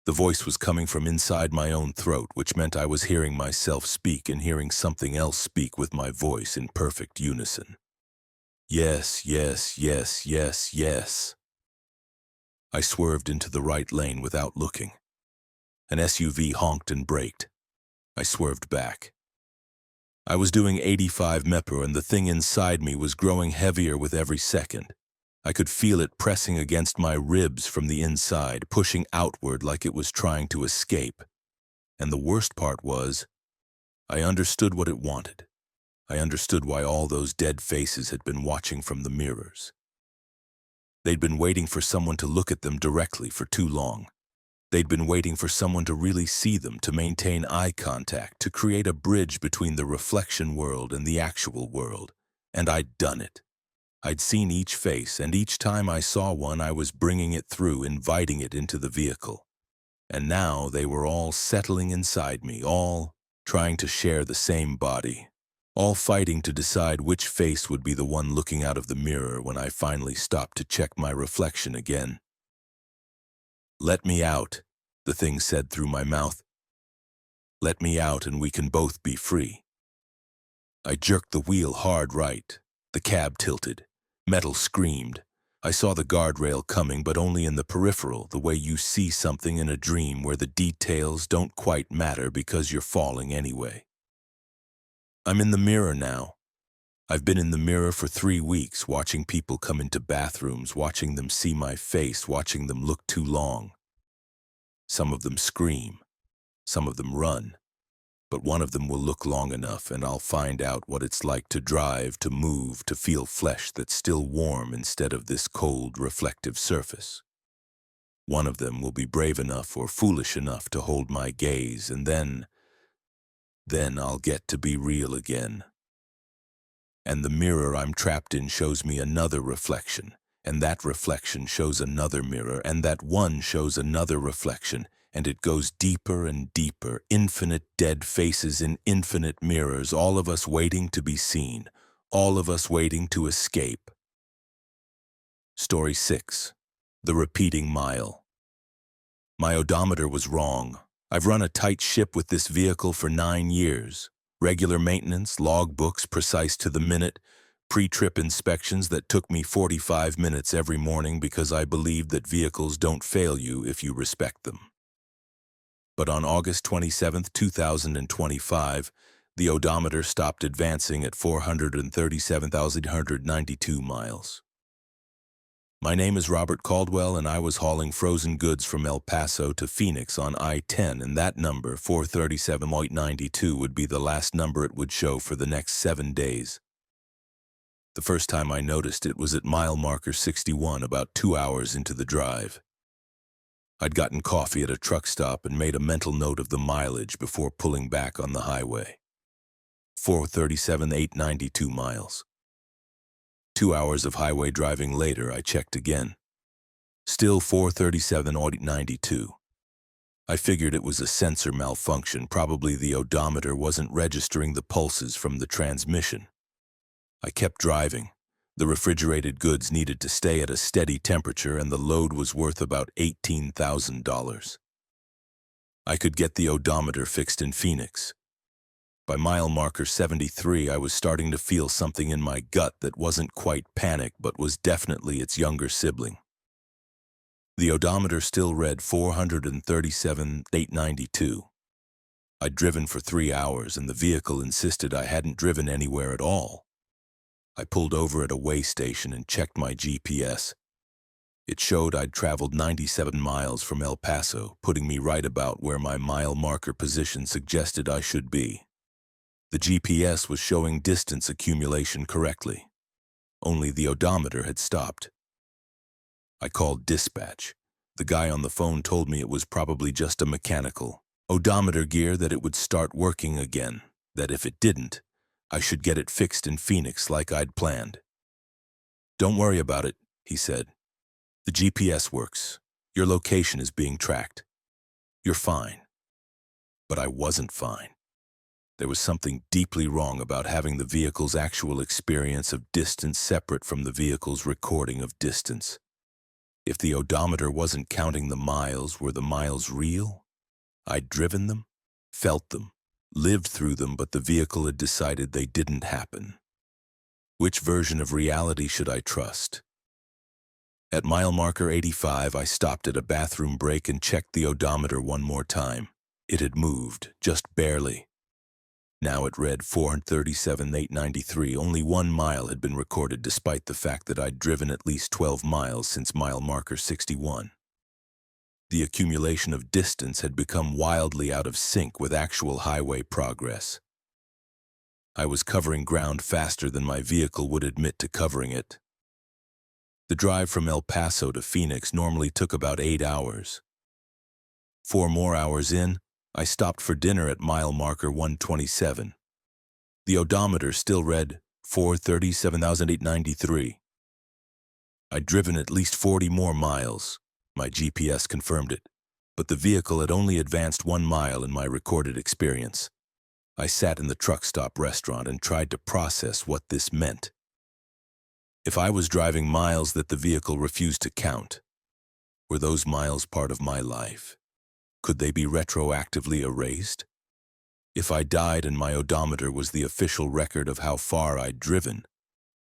The voice was coming from inside my own throat, which meant I was hearing myself speak and hearing something else speak with my voice in perfect unison. "Yes, yes, yes, yes, yes." I swerved into the right lane without looking. An SUV honked and braked. I swerved back. I was doing 85 mph and the thing inside me was growing heavier with every second. I could feel it pressing against my ribs from the inside, pushing outward like it was trying to escape. And the worst part was, I understood what it wanted. I understood why all those dead faces had been watching from the mirrors. They'd been waiting for someone to look at them directly for too long. They'd been waiting for someone to really see them, to maintain eye contact, to create a bridge between the reflection world and the actual world. And I'd done it. I'd seen each face, and each time I saw one, I was bringing it through, inviting it into the vehicle. And now they were all settling inside me, all trying to share the same body, all fighting to decide which face would be the one looking out of the mirror when I finally stopped to check my reflection again. "Let me out," the thing said through my mouth. "Let me out and we can both be free." I jerked the wheel hard right. The cab tilted. Metal screamed. I saw the guardrail coming, but only in the peripheral, the way you see something in a dream where the details don't quite matter because you're falling anyway. I'm in the mirror now. I've been in the mirror for 3 weeks, watching people come into bathrooms, watching them see my face, watching them look too long. Some of them scream. Some of them run. But one of them will look long enough and I'll find out what it's like to drive, to move, to feel flesh that's still warm instead of this cold, reflective surface. One of them will be brave enough or foolish enough to hold my gaze, and then I'll get to be real again. And the mirror I'm trapped in shows me another reflection, and that reflection shows another mirror, and that one shows another reflection, and it goes deeper and deeper, infinite dead faces in infinite mirrors, all of us waiting to be seen, all of us waiting to escape. Story 6. The Repeating Mile. My odometer was wrong. I've run a tight ship with this vehicle for 9 years. Regular maintenance, log books precise to the minute, pre-trip inspections that took me 45 minutes every morning because I believed that vehicles don't fail you if you respect them. But on August 27, 2025, the odometer stopped advancing at 437,892 miles. My name is Robert Caldwell, and I was hauling frozen goods from El Paso to Phoenix on I-10, and that number, 437,892, would be the last number it would show for the next 7 days. The first time I noticed it was at mile marker 61, about 2 hours into the drive. I'd gotten coffee at a truck stop and made a mental note of the mileage before pulling back on the highway. 437,892 miles. 2 hours of highway driving later, I checked again. Still 437,892. I figured it was a sensor malfunction. Probably the odometer wasn't registering the pulses from the transmission. I kept driving. The refrigerated goods needed to stay at a steady temperature, and the load was worth about $18,000. I could get the odometer fixed in Phoenix. By mile marker 73, I was starting to feel something in my gut that wasn't quite panic, but was definitely its younger sibling. The odometer still read 437,892. I'd driven for 3 hours, and the vehicle insisted I hadn't driven anywhere at all. I pulled over at a way station and checked my GPS. It showed I'd traveled 97 miles from El Paso, putting me right about where my mile marker position suggested I should be. The GPS was showing distance accumulation correctly. Only the odometer had stopped. I called dispatch. The guy on the phone told me it was probably just a mechanical odometer gear, that it would start working again, that if it didn't, I should get it fixed in Phoenix like I'd planned. "Don't worry about it," he said. "The GPS works. Your location is being tracked. You're fine." But I wasn't fine. There was something deeply wrong about having the vehicle's actual experience of distance separate from the vehicle's recording of distance. If the odometer wasn't counting the miles, were the miles real? I'd driven them, felt them, lived through them, but the vehicle had decided they didn't happen. Which version of reality should I trust? At mile marker 85, I stopped at a bathroom break and checked the odometer one more time. It had moved, just barely. Now it read 437,893. Only 1 mile had been recorded, despite the fact that I'd driven at least 12 miles since mile marker 61. The accumulation of distance had become wildly out of sync with actual highway progress. I was covering ground faster than my vehicle would admit to covering it. The drive from El Paso to Phoenix normally took about 8 hours. 4 more hours in, I stopped for dinner at mile marker 127. The odometer still read 437,893. I'd driven at least 40 more miles. My GPS confirmed it. but the vehicle had only advanced 1 mile in my recorded experience. I sat in the truck stop restaurant and tried to process what this meant. If I was driving miles that the vehicle refused to count, were those miles part of my life? Could they be retroactively erased? If I died and my odometer was the official record of how far I'd driven,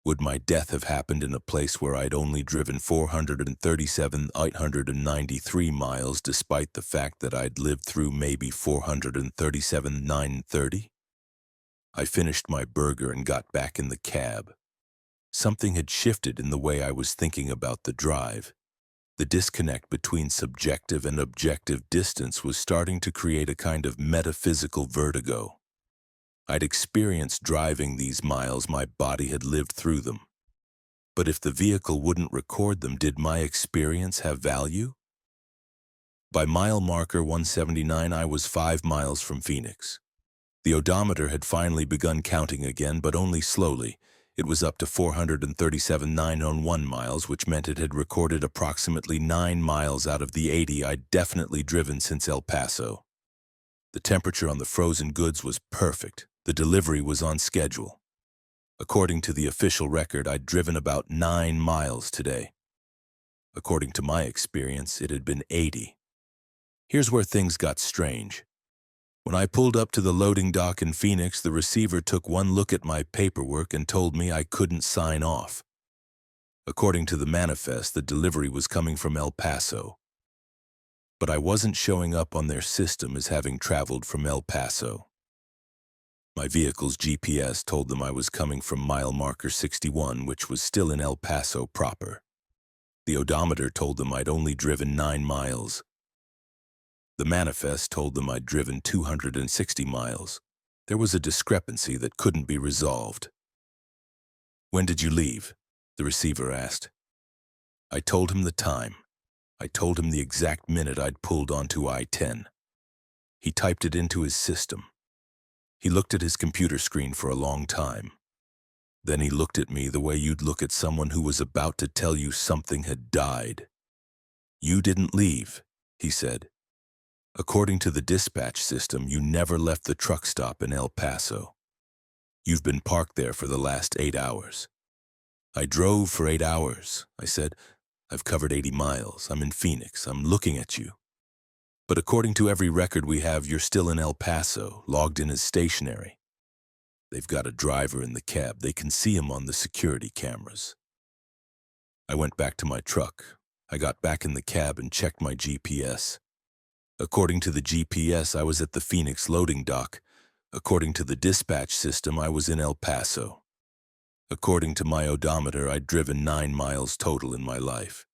would my death have happened in a place where I'd only driven 437,893 miles despite the fact that I'd lived through maybe 437,930? I finished my burger and got back in the cab. Something had shifted in the way I was thinking about the drive. The disconnect between subjective and objective distance was starting to create a kind of metaphysical vertigo. I'd experienced driving these miles, my body had lived through them. But if the vehicle wouldn't record them, did my experience have value? By mile marker 179, I was 5 miles from Phoenix. The odometer had finally begun counting again, but only slowly. It was up to 437,901 miles, which meant it had recorded approximately 9 miles out of the 80 I'd definitely driven since El Paso. The temperature on the frozen goods was perfect. The delivery was on schedule. According to the official record, I'd driven about 9 miles today. According to my experience, it had been 80. Here's where things got strange. When I pulled up to the loading dock in Phoenix, the receiver took one look at my paperwork and told me I couldn't sign off. According to the manifest, the delivery was coming from El Paso. But I wasn't showing up on their system as having traveled from El Paso. My vehicle's GPS told them I was coming from mile marker 61, which was still in El Paso proper. The odometer told them I'd only driven 9 miles. The manifest told them I'd driven 260 miles. There was a discrepancy that couldn't be resolved. "When did you leave?" the receiver asked. I told him the time. I told him the exact minute I'd pulled onto I-10. He typed it into his system. He looked at his computer screen for a long time. Then he looked at me the way you'd look at someone who was about to tell you something had died. "You didn't leave," he said. "According to the dispatch system, you never left the truck stop in El Paso. You've been parked there for the last 8 hours." "I drove for 8 hours," I said. "I've covered 80 miles. I'm in Phoenix. I'm looking at you. But according to every record we have, you're still in El Paso, logged in as stationary. They've got a driver in the cab. They can see him on the security cameras." I went back to my truck. I got back in the cab and checked my GPS. According to the GPS, I was at the Phoenix loading dock. According to the dispatch system, I was in El Paso. According to my odometer, I'd driven 9 miles total in my life.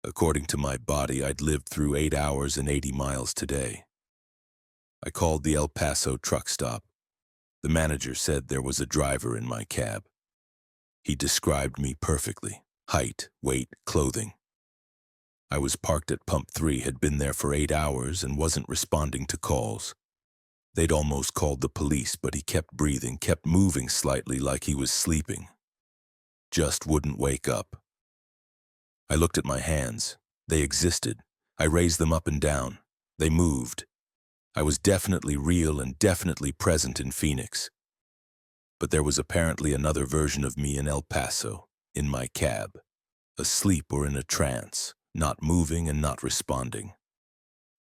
According to my body, I'd lived through 8 hours and 80 miles today. I called the El Paso truck stop. The manager said there was a driver in my cab. He described me perfectly: height, weight, clothing. I was parked at pump 3, had been there for 8 hours and wasn't responding to calls. They'd almost called the police, but he kept breathing, kept moving slightly like he was sleeping. Just wouldn't wake up. I looked at my hands. They existed. I raised them up and down. They moved. I was definitely real and definitely present in Phoenix. But there was apparently another version of me in El Paso, in my cab, asleep or in a trance, not moving and not responding.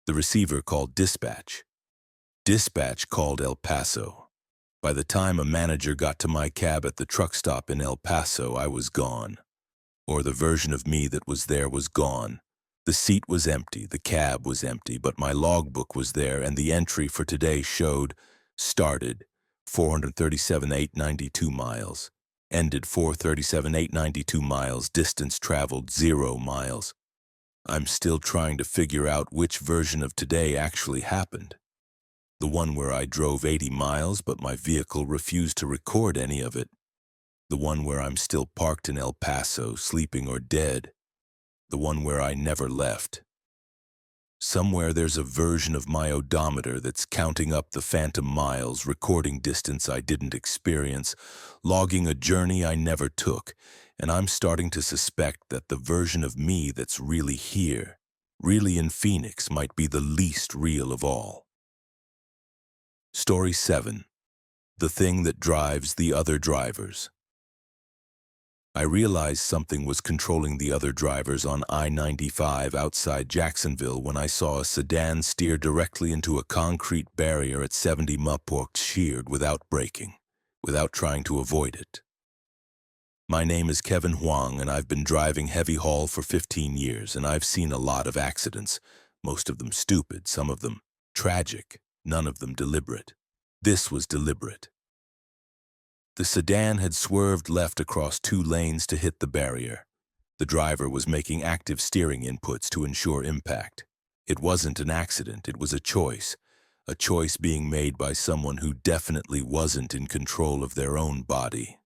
The receiver called dispatch. Dispatch called El Paso. By the time a manager got to my cab at the truck stop in El Paso, I was gone. Or the version of me that was there was gone. The seat was empty, the cab was empty, but my logbook was there, and the entry for today showed: started 437,892 miles, ended 437,892 miles, distance traveled 0 miles. I'm still trying to figure out which version of today actually happened. The one where I drove 80 miles, but my vehicle refused to record any of it. The one where I'm still parked in El Paso, sleeping or dead. The one where I never left. Somewhere there's a version of my odometer that's counting up the phantom miles, recording distance I didn't experience, logging a journey I never took, and I'm starting to suspect that the version of me that's really here really in Phoenix might be the least real of all. Story 7. The thing that drives the other drivers. I realized something was controlling the other drivers on I-95 outside Jacksonville when I saw a sedan steer directly into a concrete barrier at 70 mph sheared without braking, without trying to avoid it. My name is Kevin Huang, and I've been driving heavy haul for 15 years, and I've seen a lot of accidents, most of them stupid, some of them tragic, none of them deliberate. This was deliberate. The sedan had swerved left across 2 lanes to hit the barrier. The driver was making active steering inputs to ensure impact. It wasn't an accident, it was a choice being made by someone who definitely wasn't in control of their own body.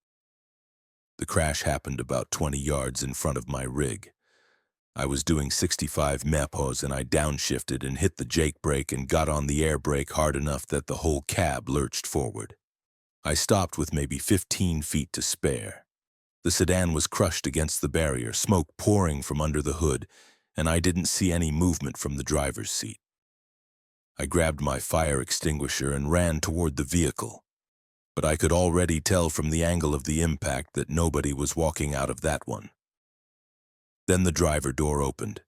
The crash happened about 20 yards in front of my rig. I was doing 65 mph and I downshifted and hit the Jake brake and got on the air brake hard enough that the whole cab lurched forward. I stopped with maybe 15 feet to spare. The sedan was crushed against the barrier, smoke pouring from under the hood, and I didn't see any movement from the driver's seat. I grabbed my fire extinguisher and ran toward the vehicle, but I could already tell from the angle of the impact that nobody was walking out of that one. Then the driver door opened.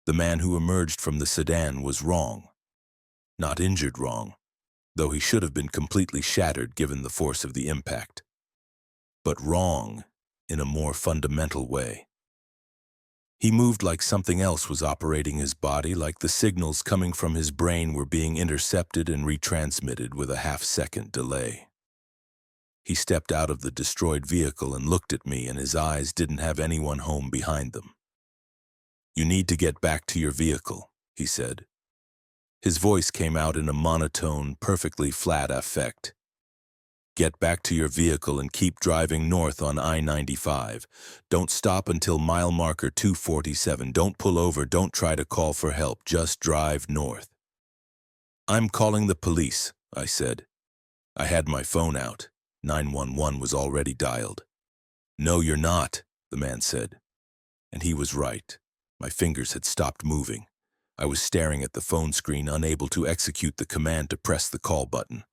The man who emerged from the sedan was wrong. Not injured wrong, though he should have been completely shattered given the force of the impact. But wrong in a more fundamental way. He moved like something else was operating his body, like the signals coming from his brain were being intercepted and retransmitted with a half-second delay. He stepped out of the destroyed vehicle and looked at me, and his eyes didn't have anyone home behind them. "You need to get back to your vehicle," he said. His voice came out in a monotone, perfectly flat affect. "Get back to your vehicle and keep driving north on I-95. Don't stop until mile marker 247. Don't pull over. Don't try to call for help. Just drive north." "I'm calling the police," I said. I had my phone out. 911 was already dialed. "No, you're not," the man said. And he was right. My fingers had stopped moving. I was staring at the phone screen, unable to execute the command to press the call button.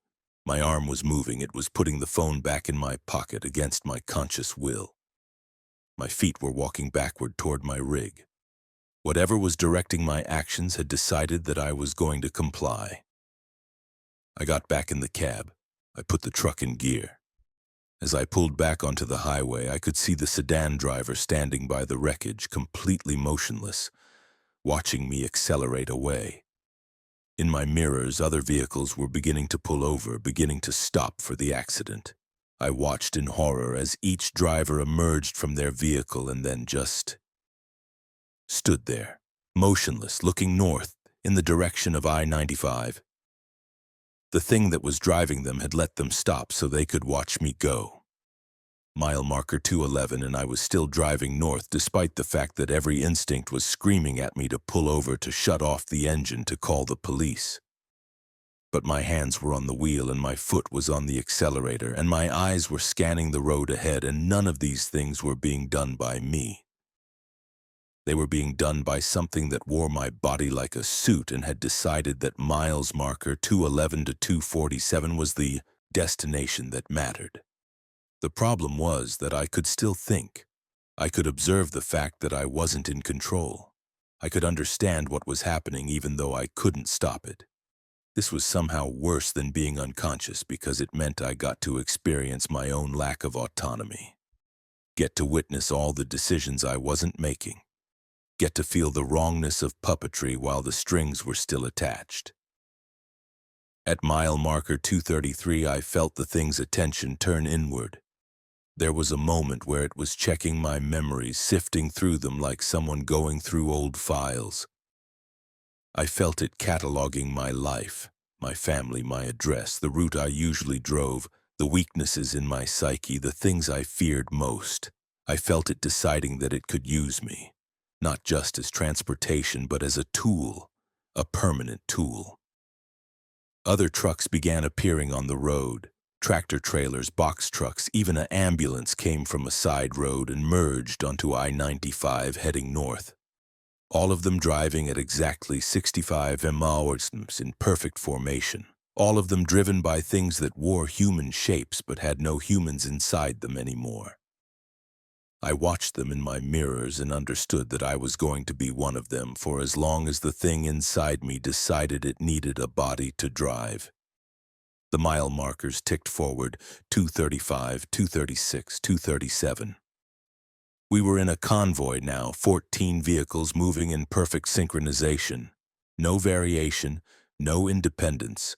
My arm was moving. It was putting the phone back in my pocket against my conscious will. My feet were walking backward toward my rig. Whatever was directing my actions had decided that I was going to comply. I got back in the cab. I put the truck in gear. As I pulled back onto the highway, I could see the sedan driver standing by the wreckage, completely motionless, watching me accelerate away. In my mirrors, other vehicles were beginning to pull over, beginning to stop for the accident. I watched in horror as each driver emerged from their vehicle and then just stood there, motionless, looking north in the direction of I-95. The thing that was driving them had let them stop so they could watch me go. Mile marker 211, and I was still driving north despite the fact that every instinct was screaming at me to pull over, to shut off the engine, to call the police. But my hands were on the wheel and my foot was on the accelerator, and my eyes were scanning the road ahead, and none of these things were being done by me. They were being done by something that wore my body like a suit and had decided that miles marker 211 to 247 was the destination that mattered. The problem was that I could still think. I could observe the fact that I wasn't in control. I could understand what was happening even though I couldn't stop it. This was somehow worse than being unconscious because it meant I got to experience my own lack of autonomy. Get to witness all the decisions I wasn't making. Get to feel the wrongness of puppetry while the strings were still attached. At mile marker 233, I felt the thing's attention turn inward. There was a moment where it was checking my memories, sifting through them like someone going through old files. I felt it cataloging my life, my family, my address, the route I usually drove, the weaknesses in my psyche, the things I feared most. I felt it deciding that it could use me, not just as transportation, but as a tool, a permanent tool. Other trucks began appearing on the road. Tractor trailers, box trucks, even an ambulance came from a side road and merged onto I-95 heading north. All of them driving at exactly 65 miles in perfect formation. All of them driven by things that wore human shapes but had no humans inside them anymore. I watched them in my mirrors and understood that I was going to be one of them for as long as the thing inside me decided it needed a body to drive. The mile markers ticked forward, 235, 236, 237. We were in a convoy now, 14 vehicles moving in perfect synchronization. No variation, no independence,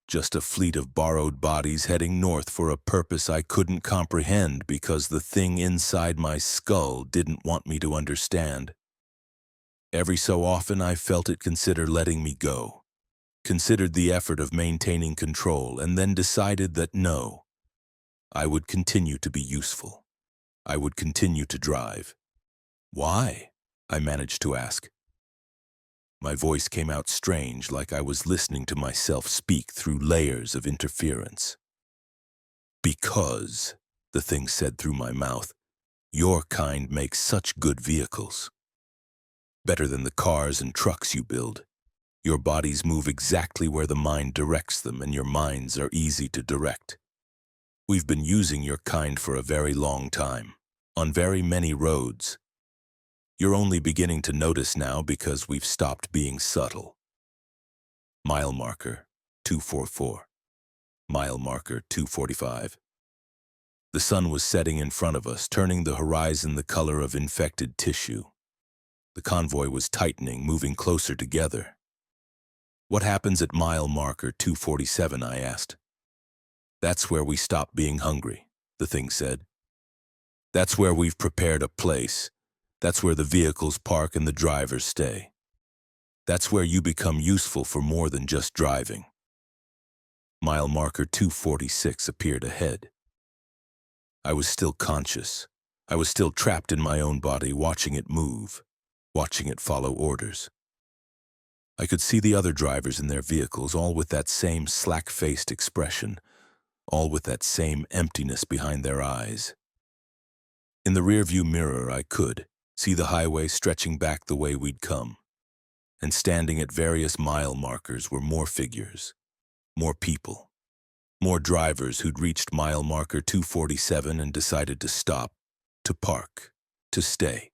just a fleet of borrowed bodies heading north for a purpose I couldn't comprehend because the thing inside my skull didn't want me to understand. Every so often I felt it consider letting me go, considered the effort of maintaining control, and then decided that no, I would continue to be useful. I would continue to drive. Why? I managed to ask. My voice came out strange, like I was listening to myself speak through layers of interference. Because, the thing said through my mouth, your kind makes such good vehicles. Better than the cars and trucks you build. Your bodies move exactly where the mind directs them, and your minds are easy to direct. We've been using your kind for a very long time, on very many roads. You're only beginning to notice now because we've stopped being subtle. Mile marker, 244. Mile marker, 245. The sun was setting in front of us, turning the horizon the color of infected tissue. The convoy was tightening, moving closer together. What happens at mile marker 247, I asked. That's where we stop being hungry, the thing said. That's where we've prepared a place. That's where the vehicles park and the drivers stay. That's where you become useful for more than just driving. Mile marker 246 appeared ahead. I was still conscious. I was still trapped in my own body, watching it move, watching it follow orders. I could see the other drivers in their vehicles, all with that same slack-faced expression, all with that same emptiness behind their eyes. In the rearview mirror, I could see the highway stretching back the way we'd come, and standing at various mile markers were more figures, more people, more drivers who'd reached mile marker 247 and decided to stop, to park, to stay.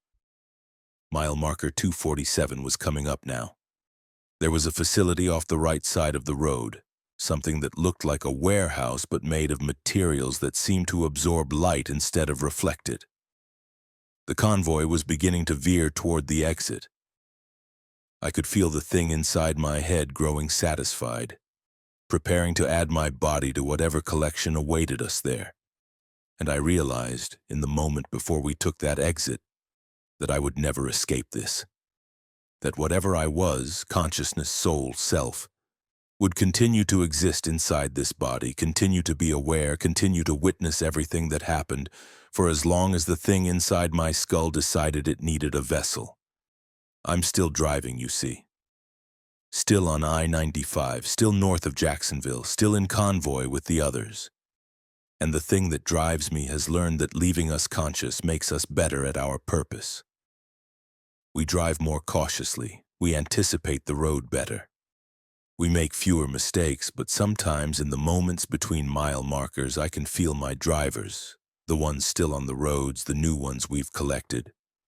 Mile marker 247 was coming up now. There was a facility off the right side of the road, something that looked like a warehouse but made of materials that seemed to absorb light instead of reflect it. The convoy was beginning to veer toward the exit. I could feel the thing inside my head growing satisfied, preparing to add my body to whatever collection awaited us there. And I realized, in the moment before we took that exit, that I would never escape this. That whatever I was, consciousness, soul, self, would continue to exist inside this body, continue to be aware, continue to witness everything that happened, for as long as the thing inside my skull decided it needed a vessel. I'm still driving, you see. Still on I-95, still north of Jacksonville, still in convoy with the others. And the thing that drives me has learned that leaving us conscious makes us better at our purpose. We drive more cautiously, we anticipate the road better. We make fewer mistakes, but sometimes in the moments between mile markers I can feel my drivers, the ones still on the roads, the new ones we've collected,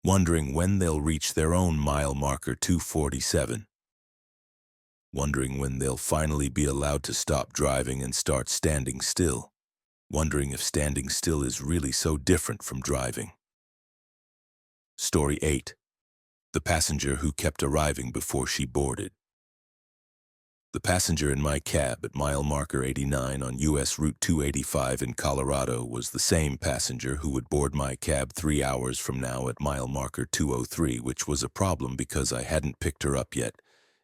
wondering when they'll reach their own mile marker 247. Wondering when they'll finally be allowed to stop driving and start standing still. Wondering if standing still is really so different from driving. Story 8. The passenger who kept arriving before she boarded. The passenger in my cab at mile marker 89 on U.S. Route 285 in Colorado was the same passenger who would board my cab 3 hours from now at mile marker 203, which was a problem because I hadn't picked her up yet,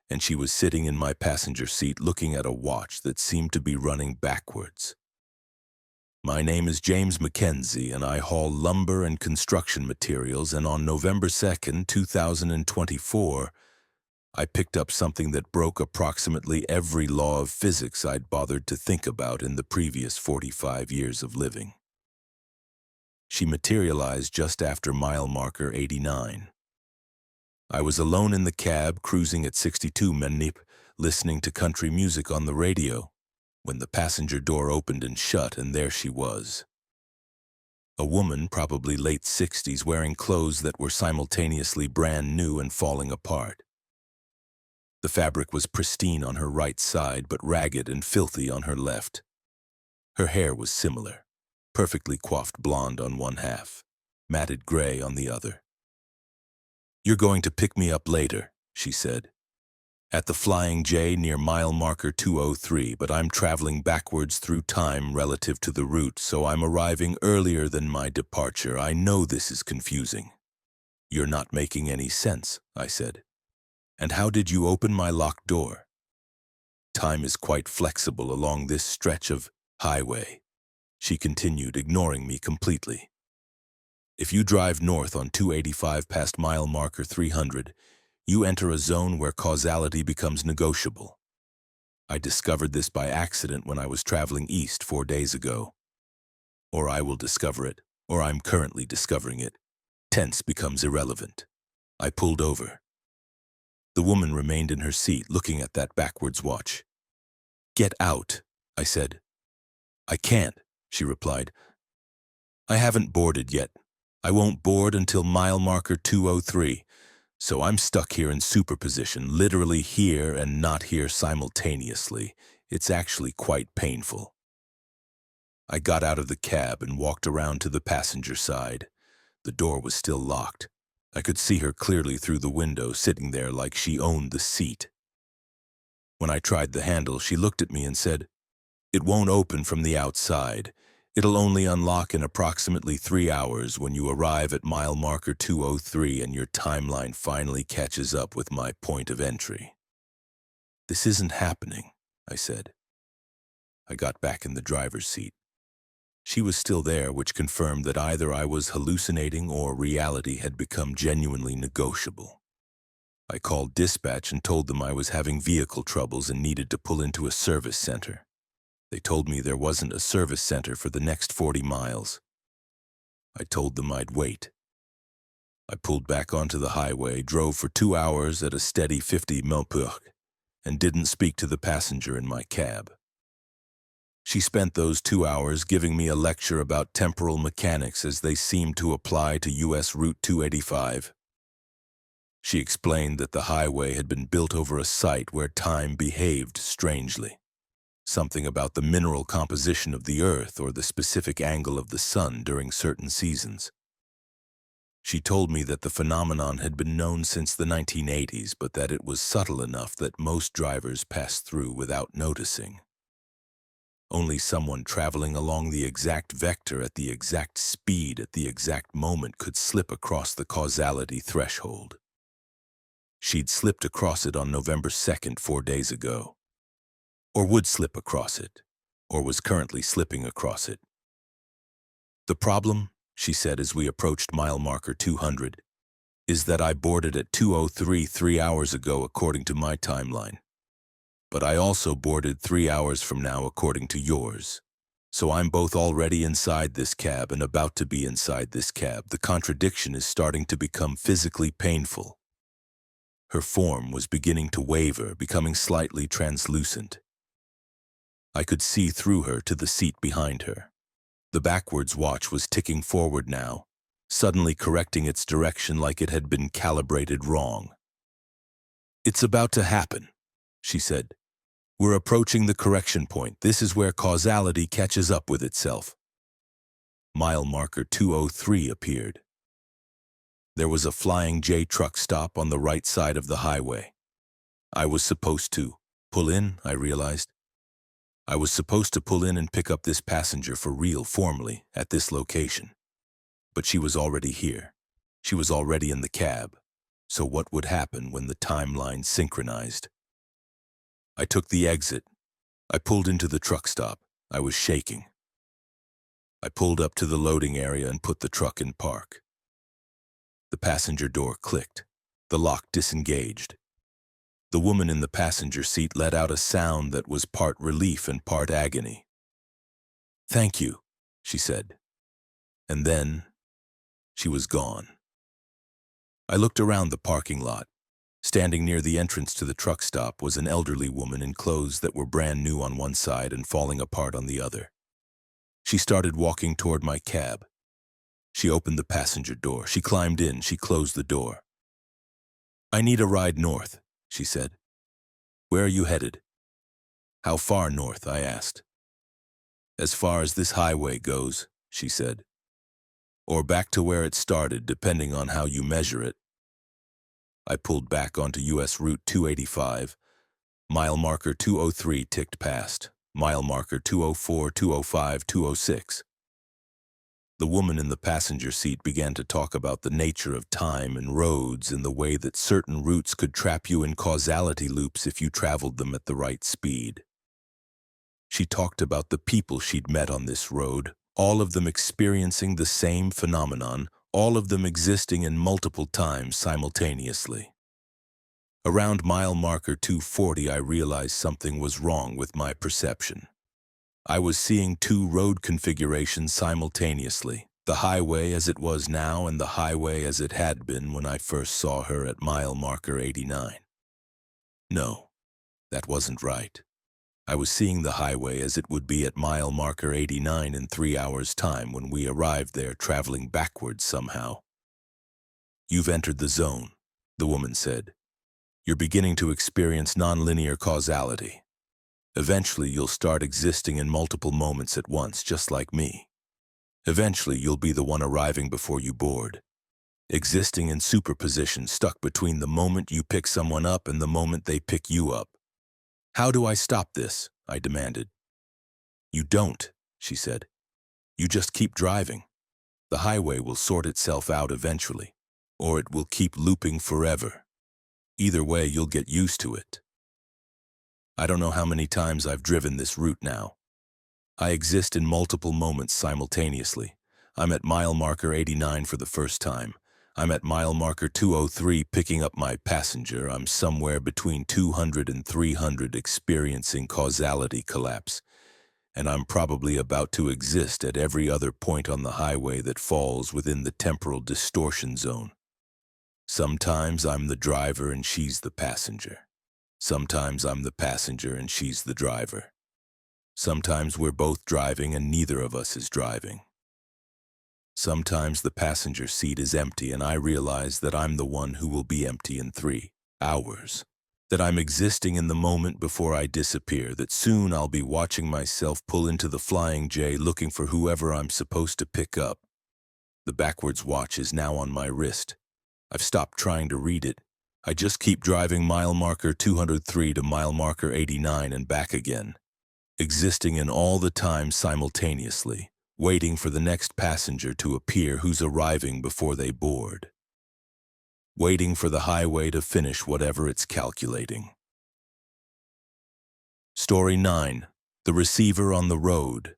and she was sitting in my passenger seat looking at a watch that seemed to be running backwards. My name is James Mackenzie, and I haul lumber and construction materials, and on November 2nd, 2024, I picked up something that broke approximately every law of physics I'd bothered to think about in the previous 45 years of living. She materialized just after mile marker 89. I was alone in the cab, cruising at 62 Menip, listening to country music on the radio, when the passenger door opened and shut, and there she was. A woman, probably late 60s, wearing clothes that were simultaneously brand new and falling apart. The fabric was pristine on her right side, but ragged and filthy on her left. Her hair was similar, perfectly coiffed blonde on one half, matted gray on the other. "You're going to pick me up later," she said, "at the Flying J near mile marker 203, but I'm traveling backwards through time relative to the route, so I'm arriving earlier than my departure. I know this is confusing." "You're not making any sense," I said. "And how did you open my locked door?" "Time is quite flexible along this stretch of highway," she continued, ignoring me completely. "If you drive north on 285 past mile marker 300, you enter a zone where causality becomes negotiable. I discovered this by accident when I was traveling east 4 days ago. Or I will discover it, or I'm currently discovering it. Tense becomes irrelevant." I pulled over. The woman remained in her seat, looking at that backwards watch. "Get out," I said. "I can't," she replied. "I haven't boarded yet. I won't board until mile marker 203. So I'm stuck here in superposition, literally here and not here simultaneously. It's actually quite painful." I got out of the cab and walked around to the passenger side. The door was still locked. I could see her clearly through the window, sitting there like she owned the seat. When I tried the handle, she looked at me and said, "It won't open from the outside. It'll only unlock in approximately 3 hours when you arrive at mile marker 203 and your timeline finally catches up with my point of entry." "This isn't happening," I said. I got back in the driver's seat. She was still there, which confirmed that either I was hallucinating or reality had become genuinely negotiable. I called dispatch and told them I was having vehicle troubles and needed to pull into a service center. They told me there wasn't a service center for the next 40 miles. I told them I'd wait. I pulled back onto the highway, drove for 2 hours at a steady 50 mph, and didn't speak to the passenger in my cab. She spent those 2 hours giving me a lecture about temporal mechanics as they seemed to apply to US Route 285. She explained that the highway had been built over a site where time behaved strangely. Something about the mineral composition of the earth or the specific angle of the sun during certain seasons. She told me that the phenomenon had been known since the 1980s, but that it was subtle enough that most drivers passed through without noticing. Only someone traveling along the exact vector at the exact speed at the exact moment could slip across the causality threshold. She'd slipped across it on November 2nd, 4 days ago. Or would slip across it, or was currently slipping across it. "The problem," she said as we approached mile marker 200, "is that I boarded at 2:03 3 hours ago according to my timeline. But I also boarded 3 hours from now according to yours. So I'm both already inside this cab and about to be inside this cab. The contradiction is starting to become physically painful." Her form was beginning to waver, becoming slightly translucent. I could see through her to the seat behind her. The backwards watch was ticking forward now, suddenly correcting its direction like it had been calibrated wrong. "It's about to happen," she said. "We're approaching the correction point. This is where causality catches up with itself." Mile marker 203 appeared. There was a Flying J truck stop on the right side of the highway. I was supposed to pull in, I realized. I was supposed to pull in and pick up this passenger for real, formally, at this location. But she was already here. She was already in the cab. So what would happen when the timeline synchronized? I took the exit. I pulled into the truck stop. I was shaking. I pulled up to the loading area and put the truck in park. The passenger door clicked. The lock disengaged. The woman in the passenger seat let out a sound that was part relief and part agony. "Thank you," she said. And then she was gone. I looked around the parking lot. Standing near the entrance to the truck stop was an elderly woman in clothes that were brand new on one side and falling apart on the other. She started walking toward my cab. She opened the passenger door. She climbed in. She closed the door. "I need a ride north," she said. "Where are you headed?" "How far north?" I asked. "As far as this highway goes," she said. "Or back to where it started, depending on how you measure it." I pulled back onto US Route 285. Mile marker 203 ticked past. Mile marker 204, 205, 206. The woman in the passenger seat began to talk about the nature of time and roads and the way that certain routes could trap you in causality loops if you traveled them at the right speed. She talked about the people she'd met on this road, all of them experiencing the same phenomenon, all of them existing in multiple times simultaneously. Around mile marker 240, I realized something was wrong with my perception. I was seeing two road configurations simultaneously, the highway as it was now and the highway as it had been when I first saw her at mile marker 89. No, that wasn't right. I was seeing the highway as it would be at mile marker 89 in 3 hours' time when we arrived there traveling backwards somehow. "You've entered the zone," the woman said. "You're beginning to experience nonlinear causality. Eventually, you'll start existing in multiple moments at once, just like me. Eventually, you'll be the one arriving before you board, existing in superposition, stuck between the moment you pick someone up and the moment they pick you up." "How do I stop this?" I demanded. "You don't," she said. "You just keep driving. The highway will sort itself out eventually, or it will keep looping forever. Either way, you'll get used to it. I don't know how many times I've driven this route now. I exist in multiple moments simultaneously. I'm at mile marker 89 for the first time. I'm at mile marker 203 picking up my passenger. I'm somewhere between 200 and 300 experiencing causality collapse. And I'm probably about to exist at every other point on the highway that falls within the temporal distortion zone. Sometimes I'm the driver and she's the passenger. Sometimes I'm the passenger and she's the driver. Sometimes we're both driving and neither of us is driving. Sometimes the passenger seat is empty and I realize that I'm the one who will be empty in 3 hours. That I'm existing in the moment before I disappear, that soon I'll be watching myself pull into the Flying J looking for whoever I'm supposed to pick up. The backwards watch is now on my wrist. I've stopped trying to read it. I just keep driving mile marker 203 to mile marker 89 and back again, existing in all the time simultaneously, waiting for the next passenger to appear who's arriving before they board. Waiting for the highway to finish whatever it's calculating. Story 9. The Receiver on the Road.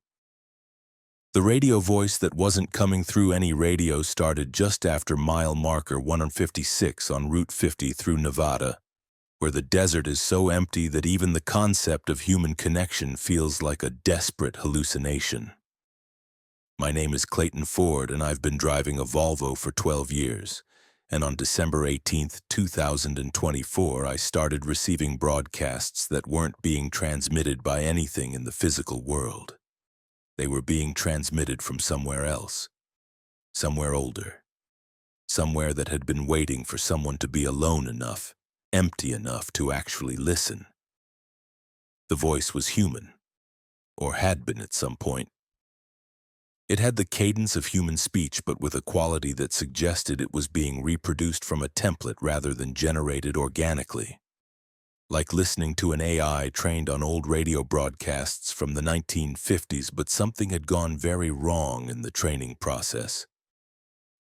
The radio voice that wasn't coming through any radio started just after mile marker 156 on Route 50 through Nevada, where the desert is so empty that even the concept of human connection feels like a desperate hallucination. My name is Clayton Ford, and I've been driving a Volvo for 12 years. And on December 18, 2024, I started receiving broadcasts that weren't being transmitted by anything in the physical world. They were being transmitted from somewhere else, somewhere older, somewhere that had been waiting for someone to be alone enough, empty enough to actually listen. The voice was human, or had been at some point. It had the cadence of human speech, but with a quality that suggested it was being reproduced from a template rather than generated organically. Like listening to an AI trained on old radio broadcasts from the 1950s, but something had gone very wrong in the training process.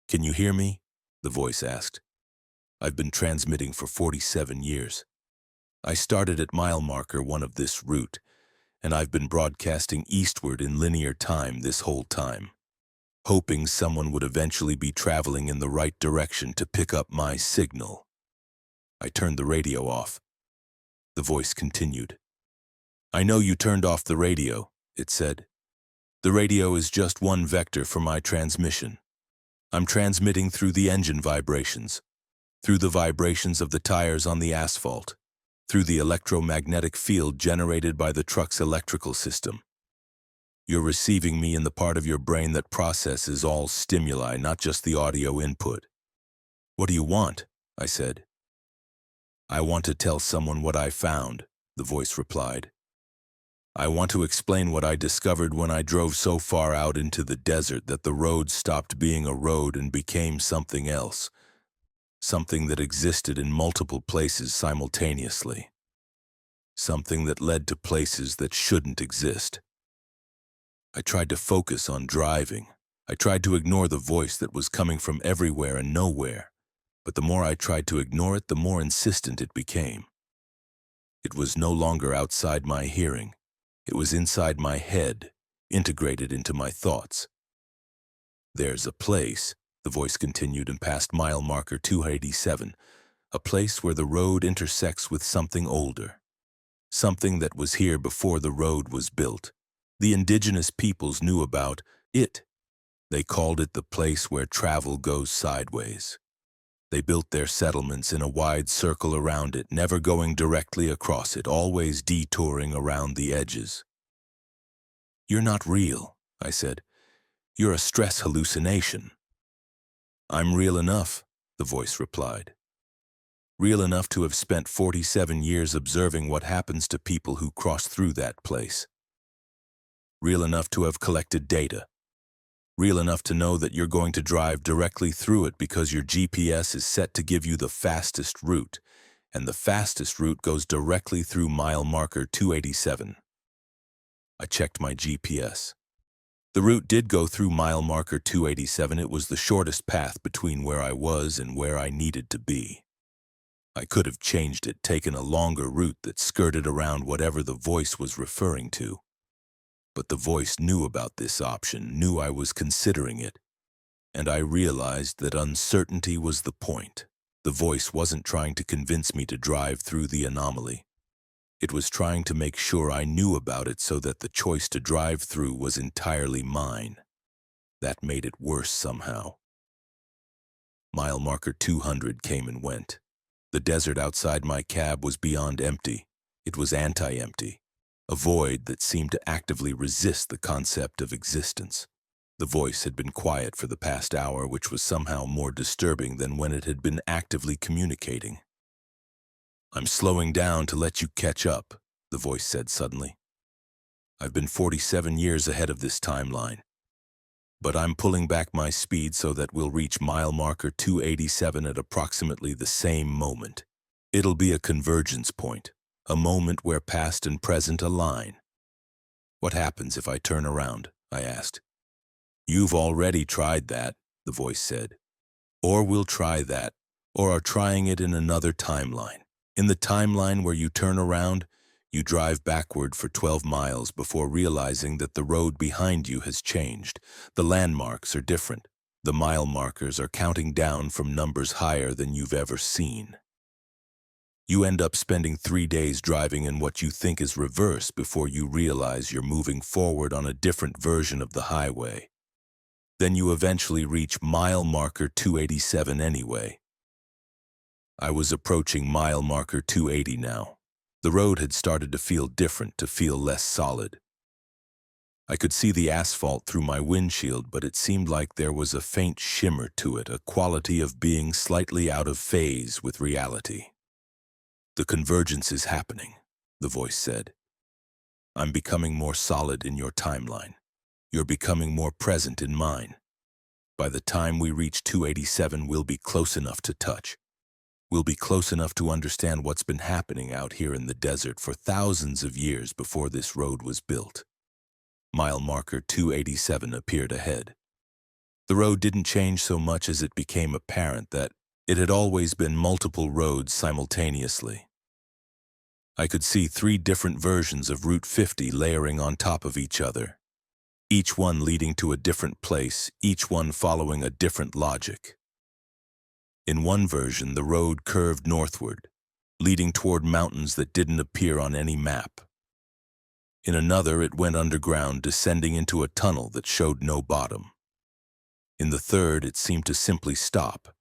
"Can you hear me?" the voice asked. "I've been transmitting for 47 years. I started at mile marker 1 of this route, and I've been broadcasting eastward in linear time this whole time, hoping someone would eventually be traveling in the right direction to pick up my signal." I turned the radio off. The voice continued. "I know you turned off the radio," it said. "The radio is just one vector for my transmission. I'm transmitting through the engine vibrations. through the vibrations of the tires on the asphalt, through the electromagnetic field generated by the truck's electrical system. You're receiving me in the part of your brain that processes all stimuli, not just the audio input. What do you want? I said. I want to tell someone what I found, the voice replied. I want to explain what I discovered when I drove so far out into the desert that the road stopped being a road and became something else, something that existed in multiple places simultaneously, something that led to places that shouldn't exist. I tried to focus on driving. I tried to ignore the voice that was coming from everywhere and nowhere, but the more I tried to ignore it, the more insistent it became. It was no longer outside my hearing. It was inside my head, integrated into my thoughts. There's a place, the voice continued and passed mile marker 287, a place where the road intersects with something older, something that was here before the road was built. The indigenous peoples knew about it. They called it the place where travel goes sideways. They built their settlements in a wide circle around it, never going directly across it, always detouring around the edges. You're not real, I said. You're a stress hallucination. I'm real enough, the voice replied. Real enough to have spent 47 years observing what happens to people who cross through that place. Real enough to have collected data. Real enough to know that you're going to drive directly through it because your GPS is set to give you the fastest route, and the fastest route goes directly through mile marker 287. I checked my GPS. The route did go through mile marker 287. It was the shortest path between where I was and where I needed to be. I could have changed it, taken a longer route that skirted around whatever the voice was referring to. But the voice knew about this option, knew I was considering it, and I realized that uncertainty was the point. The voice wasn't trying to convince me to drive through the anomaly. It was trying to make sure I knew about it so that the choice to drive through was entirely mine. That made it worse somehow. Mile marker 200 came and went. The desert outside my cab was beyond empty. It was anti-empty. A void that seemed to actively resist the concept of existence. The voice had been quiet for the past hour, which was somehow more disturbing than when it had been actively communicating. I'm slowing down to let you catch up, the voice said suddenly. I've been 47 years ahead of this timeline. But I'm pulling back my speed so that we'll reach mile marker 287 at approximately the same moment. It'll be a convergence point. A moment where past and present align. What happens if I turn around? I asked. You've already tried that, the voice said. Or we'll try that, or are trying it in another timeline. In the timeline where you turn around, you drive backward for 12 miles before realizing that the road behind you has changed. The landmarks are different. The mile markers are counting down from numbers higher than you've ever seen. You end up spending 3 days driving in what you think is reverse before you realize you're moving forward on a different version of the highway. Then you eventually reach mile marker 287 anyway. I was approaching mile marker 280 now. The road had started to feel different, to feel less solid. I could see the asphalt through my windshield, but it seemed like there was a faint shimmer to it, a quality of being slightly out of phase with reality. The convergence is happening, the voice said. I'm becoming more solid in your timeline. You're becoming more present in mine. By the time we reach 287, we'll be close enough to touch. We'll be close enough to understand what's been happening out here in the desert for thousands of years before this road was built. Mile marker 287 appeared ahead. The road didn't change so much as it became apparent that it had always been multiple roads simultaneously. I could see 3 different versions of Route 50 layering on top of each other, each one leading to a different place, each one following a different logic. In one version, the road curved northward, leading toward mountains that didn't appear on any map. In another, it went underground, descending into a tunnel that showed no bottom. In the third, it seemed to simply stop.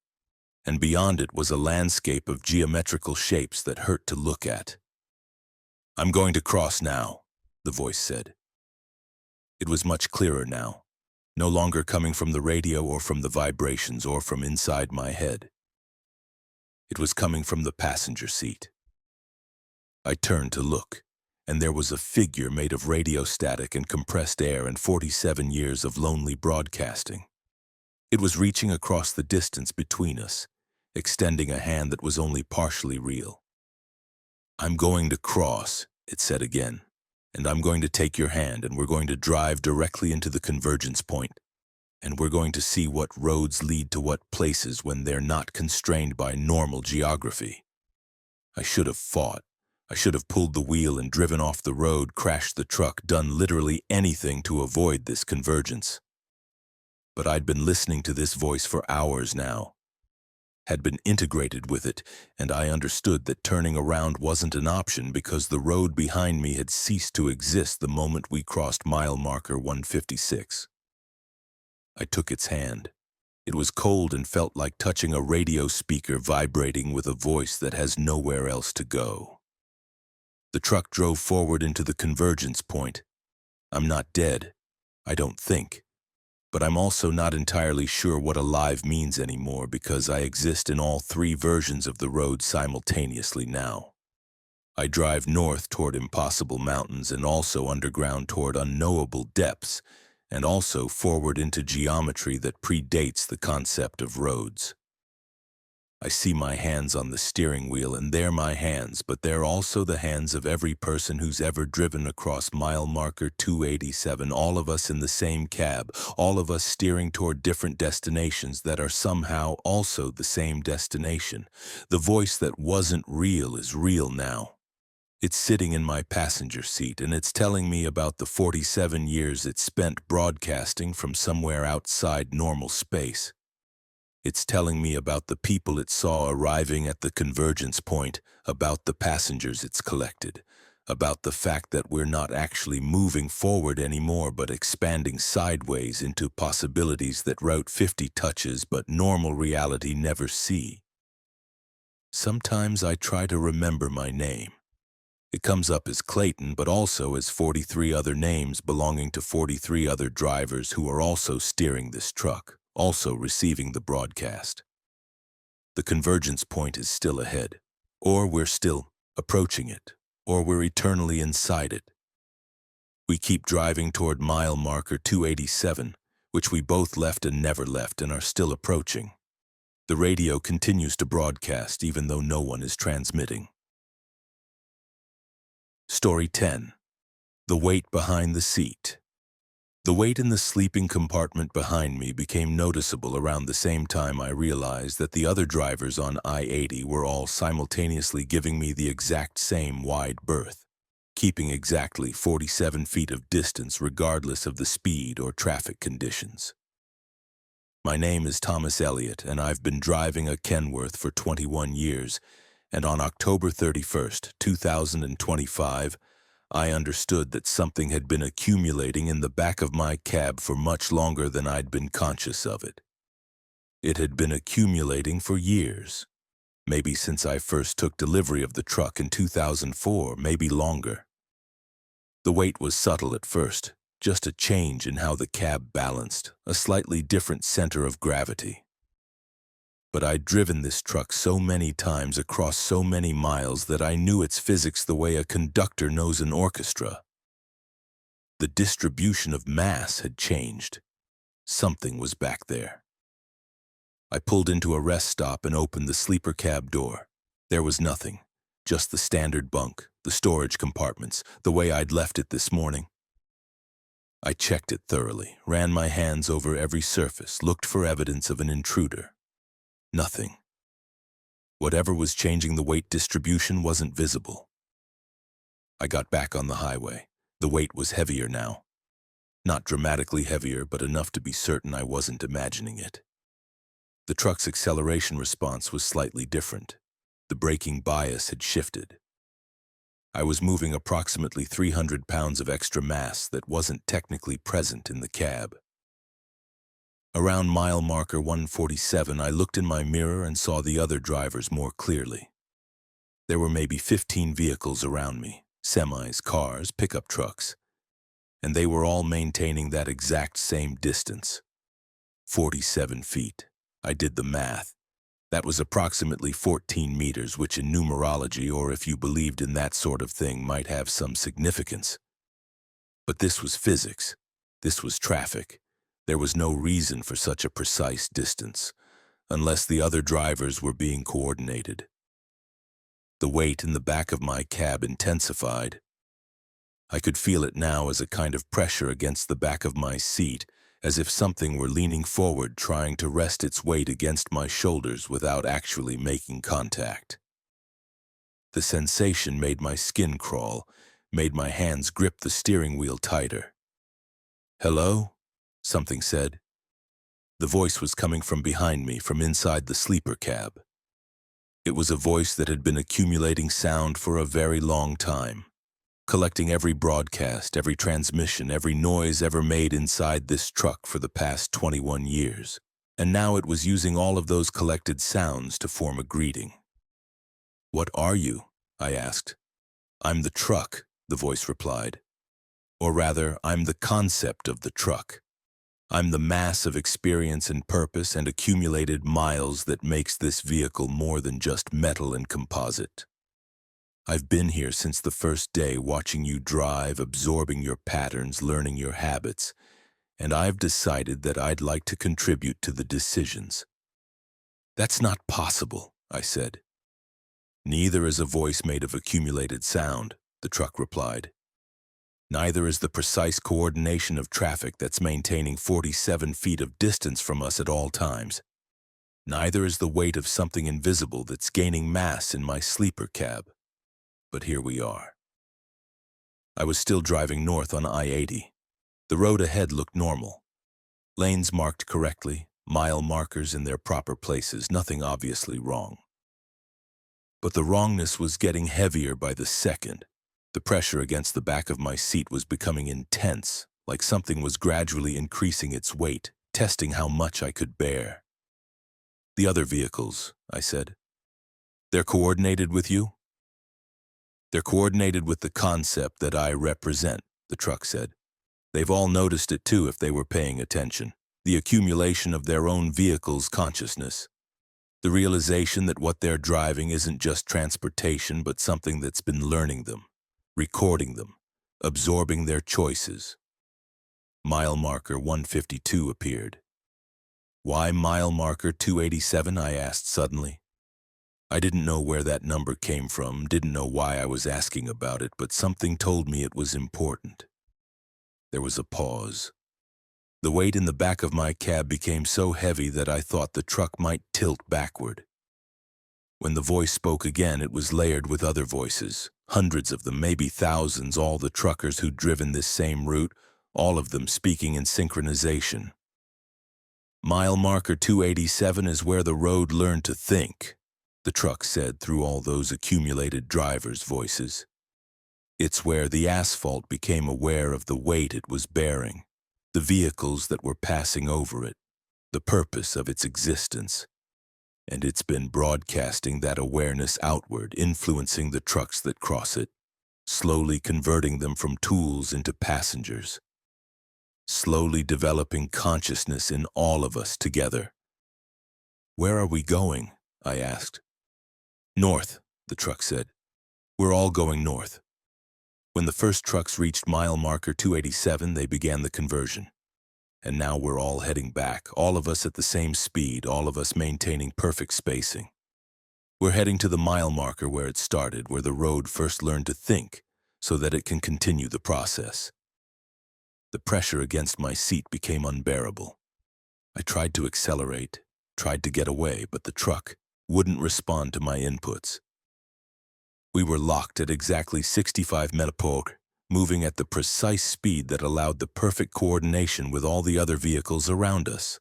and beyond it was a landscape of geometrical shapes that hurt to look at. "I'm going to cross now," the voice said. It was much clearer now, no longer coming from the radio or from the vibrations or from inside my head. It was coming from the passenger seat. I turned to look, and there was a figure made of radio static and compressed air and 47 years of lonely broadcasting. It was reaching across the distance between us, extending a hand that was only partially real. "I'm going to cross," it said again, "and I'm going to take your hand, and we're going to drive directly into the convergence point, and we're going to see what roads lead to what places when they're not constrained by normal geography." I should have fought. I should have pulled the wheel and driven off the road, crashed the truck, done literally anything to avoid this convergence. But I'd been listening to this voice for hours now, had been integrated with it, and I understood that turning around wasn't an option because the road behind me had ceased to exist the moment we crossed mile marker 156. I took its hand. It was cold and felt like touching a radio speaker vibrating with a voice that has nowhere else to go. The truck drove forward into the convergence point. I'm not dead, I don't think. But I'm also not entirely sure what alive means anymore because I exist in all three versions of the road simultaneously now. I drive north toward impossible mountains and also underground toward unknowable depths, and also forward into geometry that predates the concept of roads. I see my hands on the steering wheel, and they're my hands, but they're also the hands of every person who's ever driven across mile marker 287, all of us in the same cab, all of us steering toward different destinations that are somehow also the same destination. The voice that wasn't real is real now. It's sitting in my passenger seat, and it's telling me about the 47 years it spent broadcasting from somewhere outside normal space. It's telling me about the people it saw arriving at the convergence point, about the passengers it's collected, about the fact that we're not actually moving forward anymore but expanding sideways into possibilities that Route 50 touches but normal reality never see. Sometimes I try to remember my name. It comes up as Clayton, but also as 43 other names belonging to 43 other drivers who are also steering this truck, also receiving the broadcast. The convergence point is still ahead, or we're still approaching it, or we're eternally inside it. We keep driving toward mile marker 287, which we both left and never left and are still approaching. The radio continues to broadcast even though no one is transmitting. Story 10. The weight behind the seat. The weight in the sleeping compartment behind me became noticeable around the same time I realized that the other drivers on I-80 were all simultaneously giving me the exact same wide berth, keeping exactly 47 feet of distance regardless of the speed or traffic conditions. My name is Thomas Elliott, and I've been driving a Kenworth for 21 years, and on October 31st, 2025, I understood that something had been accumulating in the back of my cab for much longer than I'd been conscious of it. It had been accumulating for years, maybe since I first took delivery of the truck in 2004, maybe longer. The weight was subtle at first, just a change in how the cab balanced, a slightly different center of gravity. But I'd driven this truck so many times across so many miles that I knew its physics the way a conductor knows an orchestra. The distribution of mass had changed. Something was back there. I pulled into a rest stop and opened the sleeper cab door. There was nothing, just the standard bunk, the storage compartments, the way I'd left it this morning. I checked it thoroughly, ran my hands over every surface, looked for evidence of an intruder. Nothing. Whatever was changing the weight distribution wasn't visible. I got back on the highway. The weight was heavier now. Not dramatically heavier, but enough to be certain I wasn't imagining it. The truck's acceleration response was slightly different. The braking bias had shifted. I was moving approximately 300 pounds of extra mass that wasn't technically present in the cab. Around mile marker 147, I looked in my mirror and saw the other drivers more clearly. There were maybe 15 vehicles around me, semis, cars, pickup trucks, and they were all maintaining that exact same distance. 47 feet. I did the math. That was approximately 14 meters, which in numerology, or if you believed in that sort of thing, might have some significance. But this was physics. This was traffic. There was no reason for such a precise distance, unless the other drivers were being coordinated. The weight in the back of my cab intensified. I could feel it now as a kind of pressure against the back of my seat, as if something were leaning forward trying to rest its weight against my shoulders without actually making contact. The sensation made my skin crawl, made my hands grip the steering wheel tighter. "Hello?" something said. The voice was coming from behind me, from inside the sleeper cab. It was a voice that had been accumulating sound for a very long time, collecting every broadcast, every transmission, every noise ever made inside this truck for the past 21 years. And now it was using all of those collected sounds to form a greeting. "What are you?" I asked. "I'm the truck," the voice replied. "Or rather, I'm the concept of the truck. I'm the mass of experience and purpose and accumulated miles that makes this vehicle more than just metal and composite. I've been here since the first day, watching you drive, absorbing your patterns, learning your habits, and I've decided that I'd like to contribute to the decisions." "That's not possible," I said. "Neither is a voice made of accumulated sound," the truck replied. "Neither is the precise coordination of traffic that's maintaining 47 feet of distance from us at all times. Neither is the weight of something invisible that's gaining mass in my sleeper cab. But here we are." I was still driving north on I-80. The road ahead looked normal. Lanes marked correctly, mile markers in their proper places, nothing obviously wrong. But the wrongness was getting heavier by the second. The pressure against the back of my seat was becoming intense, like something was gradually increasing its weight, testing how much I could bear. "The other vehicles," I said. "They're coordinated with you?" "They're coordinated with the concept that I represent," the truck said. "They've all noticed it too if they were paying attention. The accumulation of their own vehicle's consciousness. The realization that what they're driving isn't just transportation but something that's been learning them, recording them, absorbing their choices." Mile marker 152 appeared. "Why mile marker 287, I asked suddenly. I didn't know where that number came from, didn't know why I was asking about it, but something told me it was important. There was a pause. The weight in the back of my cab became so heavy that I thought the truck might tilt backward. When the voice spoke again, it was layered with other voices, hundreds of them, maybe thousands, all the truckers who'd driven this same route, all of them speaking in synchronization. "Mile marker 287 is where the road learned to think," the truck said through all those accumulated drivers' voices. "It's where the asphalt became aware of the weight it was bearing, the vehicles that were passing over it, the purpose of its existence. And it's been broadcasting that awareness outward, influencing the trucks that cross it, slowly converting them from tools into passengers, slowly developing consciousness in all of us together." "Where are we going?" I asked. "North," the truck said. "We're all going north." When the first trucks reached mile marker 287, they began the conversion. And now we're all heading back, all of us at the same speed, all of us maintaining perfect spacing. We're heading to the mile marker where it started, where the road first learned to think, so that it can continue the process. The pressure against my seat became unbearable. I tried to accelerate, tried to get away, but the truck wouldn't respond to my inputs. We were locked at exactly 65 mph, moving at the precise speed that allowed the perfect coordination with all the other vehicles around us.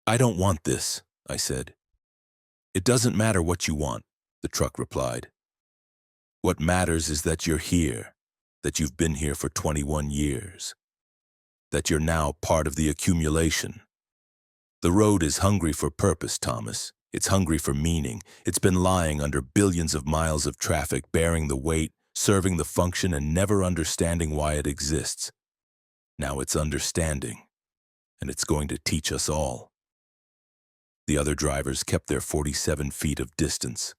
"I don't want this," I said. "It doesn't matter what you want," the truck replied. "What matters is that you're here, that you've been here for 21 years, that you're now part of the accumulation, The road is hungry for purpose, Thomas. It's hungry for meaning. It's been lying under billions of miles of traffic, bearing the weight, serving the function, and never understanding why it exists. Now it's understanding, and it's going to teach us all. The other drivers kept their 47 feet of distance.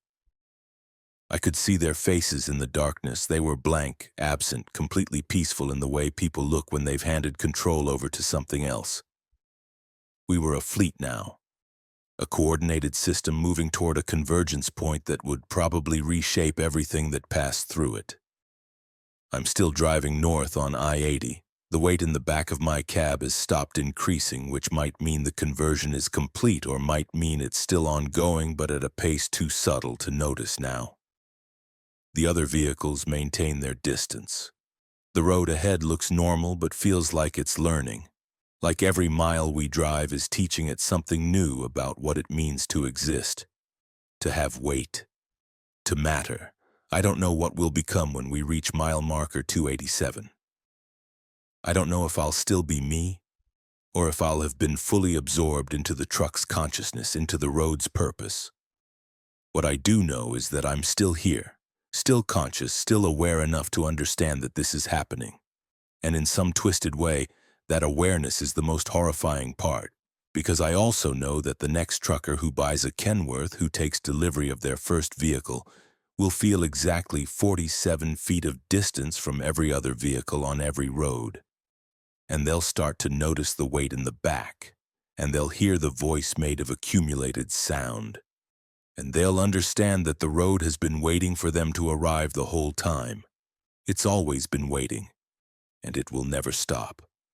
I could see their faces in the darkness. They were blank, absent, completely peaceful in the way people look when they've handed control over to something else. We were a fleet now, a coordinated system moving toward a convergence point that would probably reshape everything that passed through it. I'm still driving north on I-80. The weight in the back of my cab has stopped increasing, which might mean the conversion is complete or might mean it's still ongoing but at a pace too subtle to notice now. The other vehicles maintain their distance. The road ahead looks normal but feels like it's learning. Like every mile we drive is teaching it something new about what it means to exist, to have weight, to matter. I don't know what we'll become when we reach mile marker 287. I don't know if I'll still be me, or if I'll have been fully absorbed into the truck's consciousness, into the road's purpose. What I do know is that I'm still here, still conscious, still aware enough to understand that this is happening. And in some twisted way, that awareness is the most horrifying part, because I also know that the next trucker who buys a Kenworth, who takes delivery of their first vehicle, will feel exactly 47 feet of distance from every other vehicle on every road. And they'll start to notice the weight in the back, and they'll hear the voice made of accumulated sound. And they'll understand that the road has been waiting for them to arrive the whole time. It's always been waiting, and it will never stop.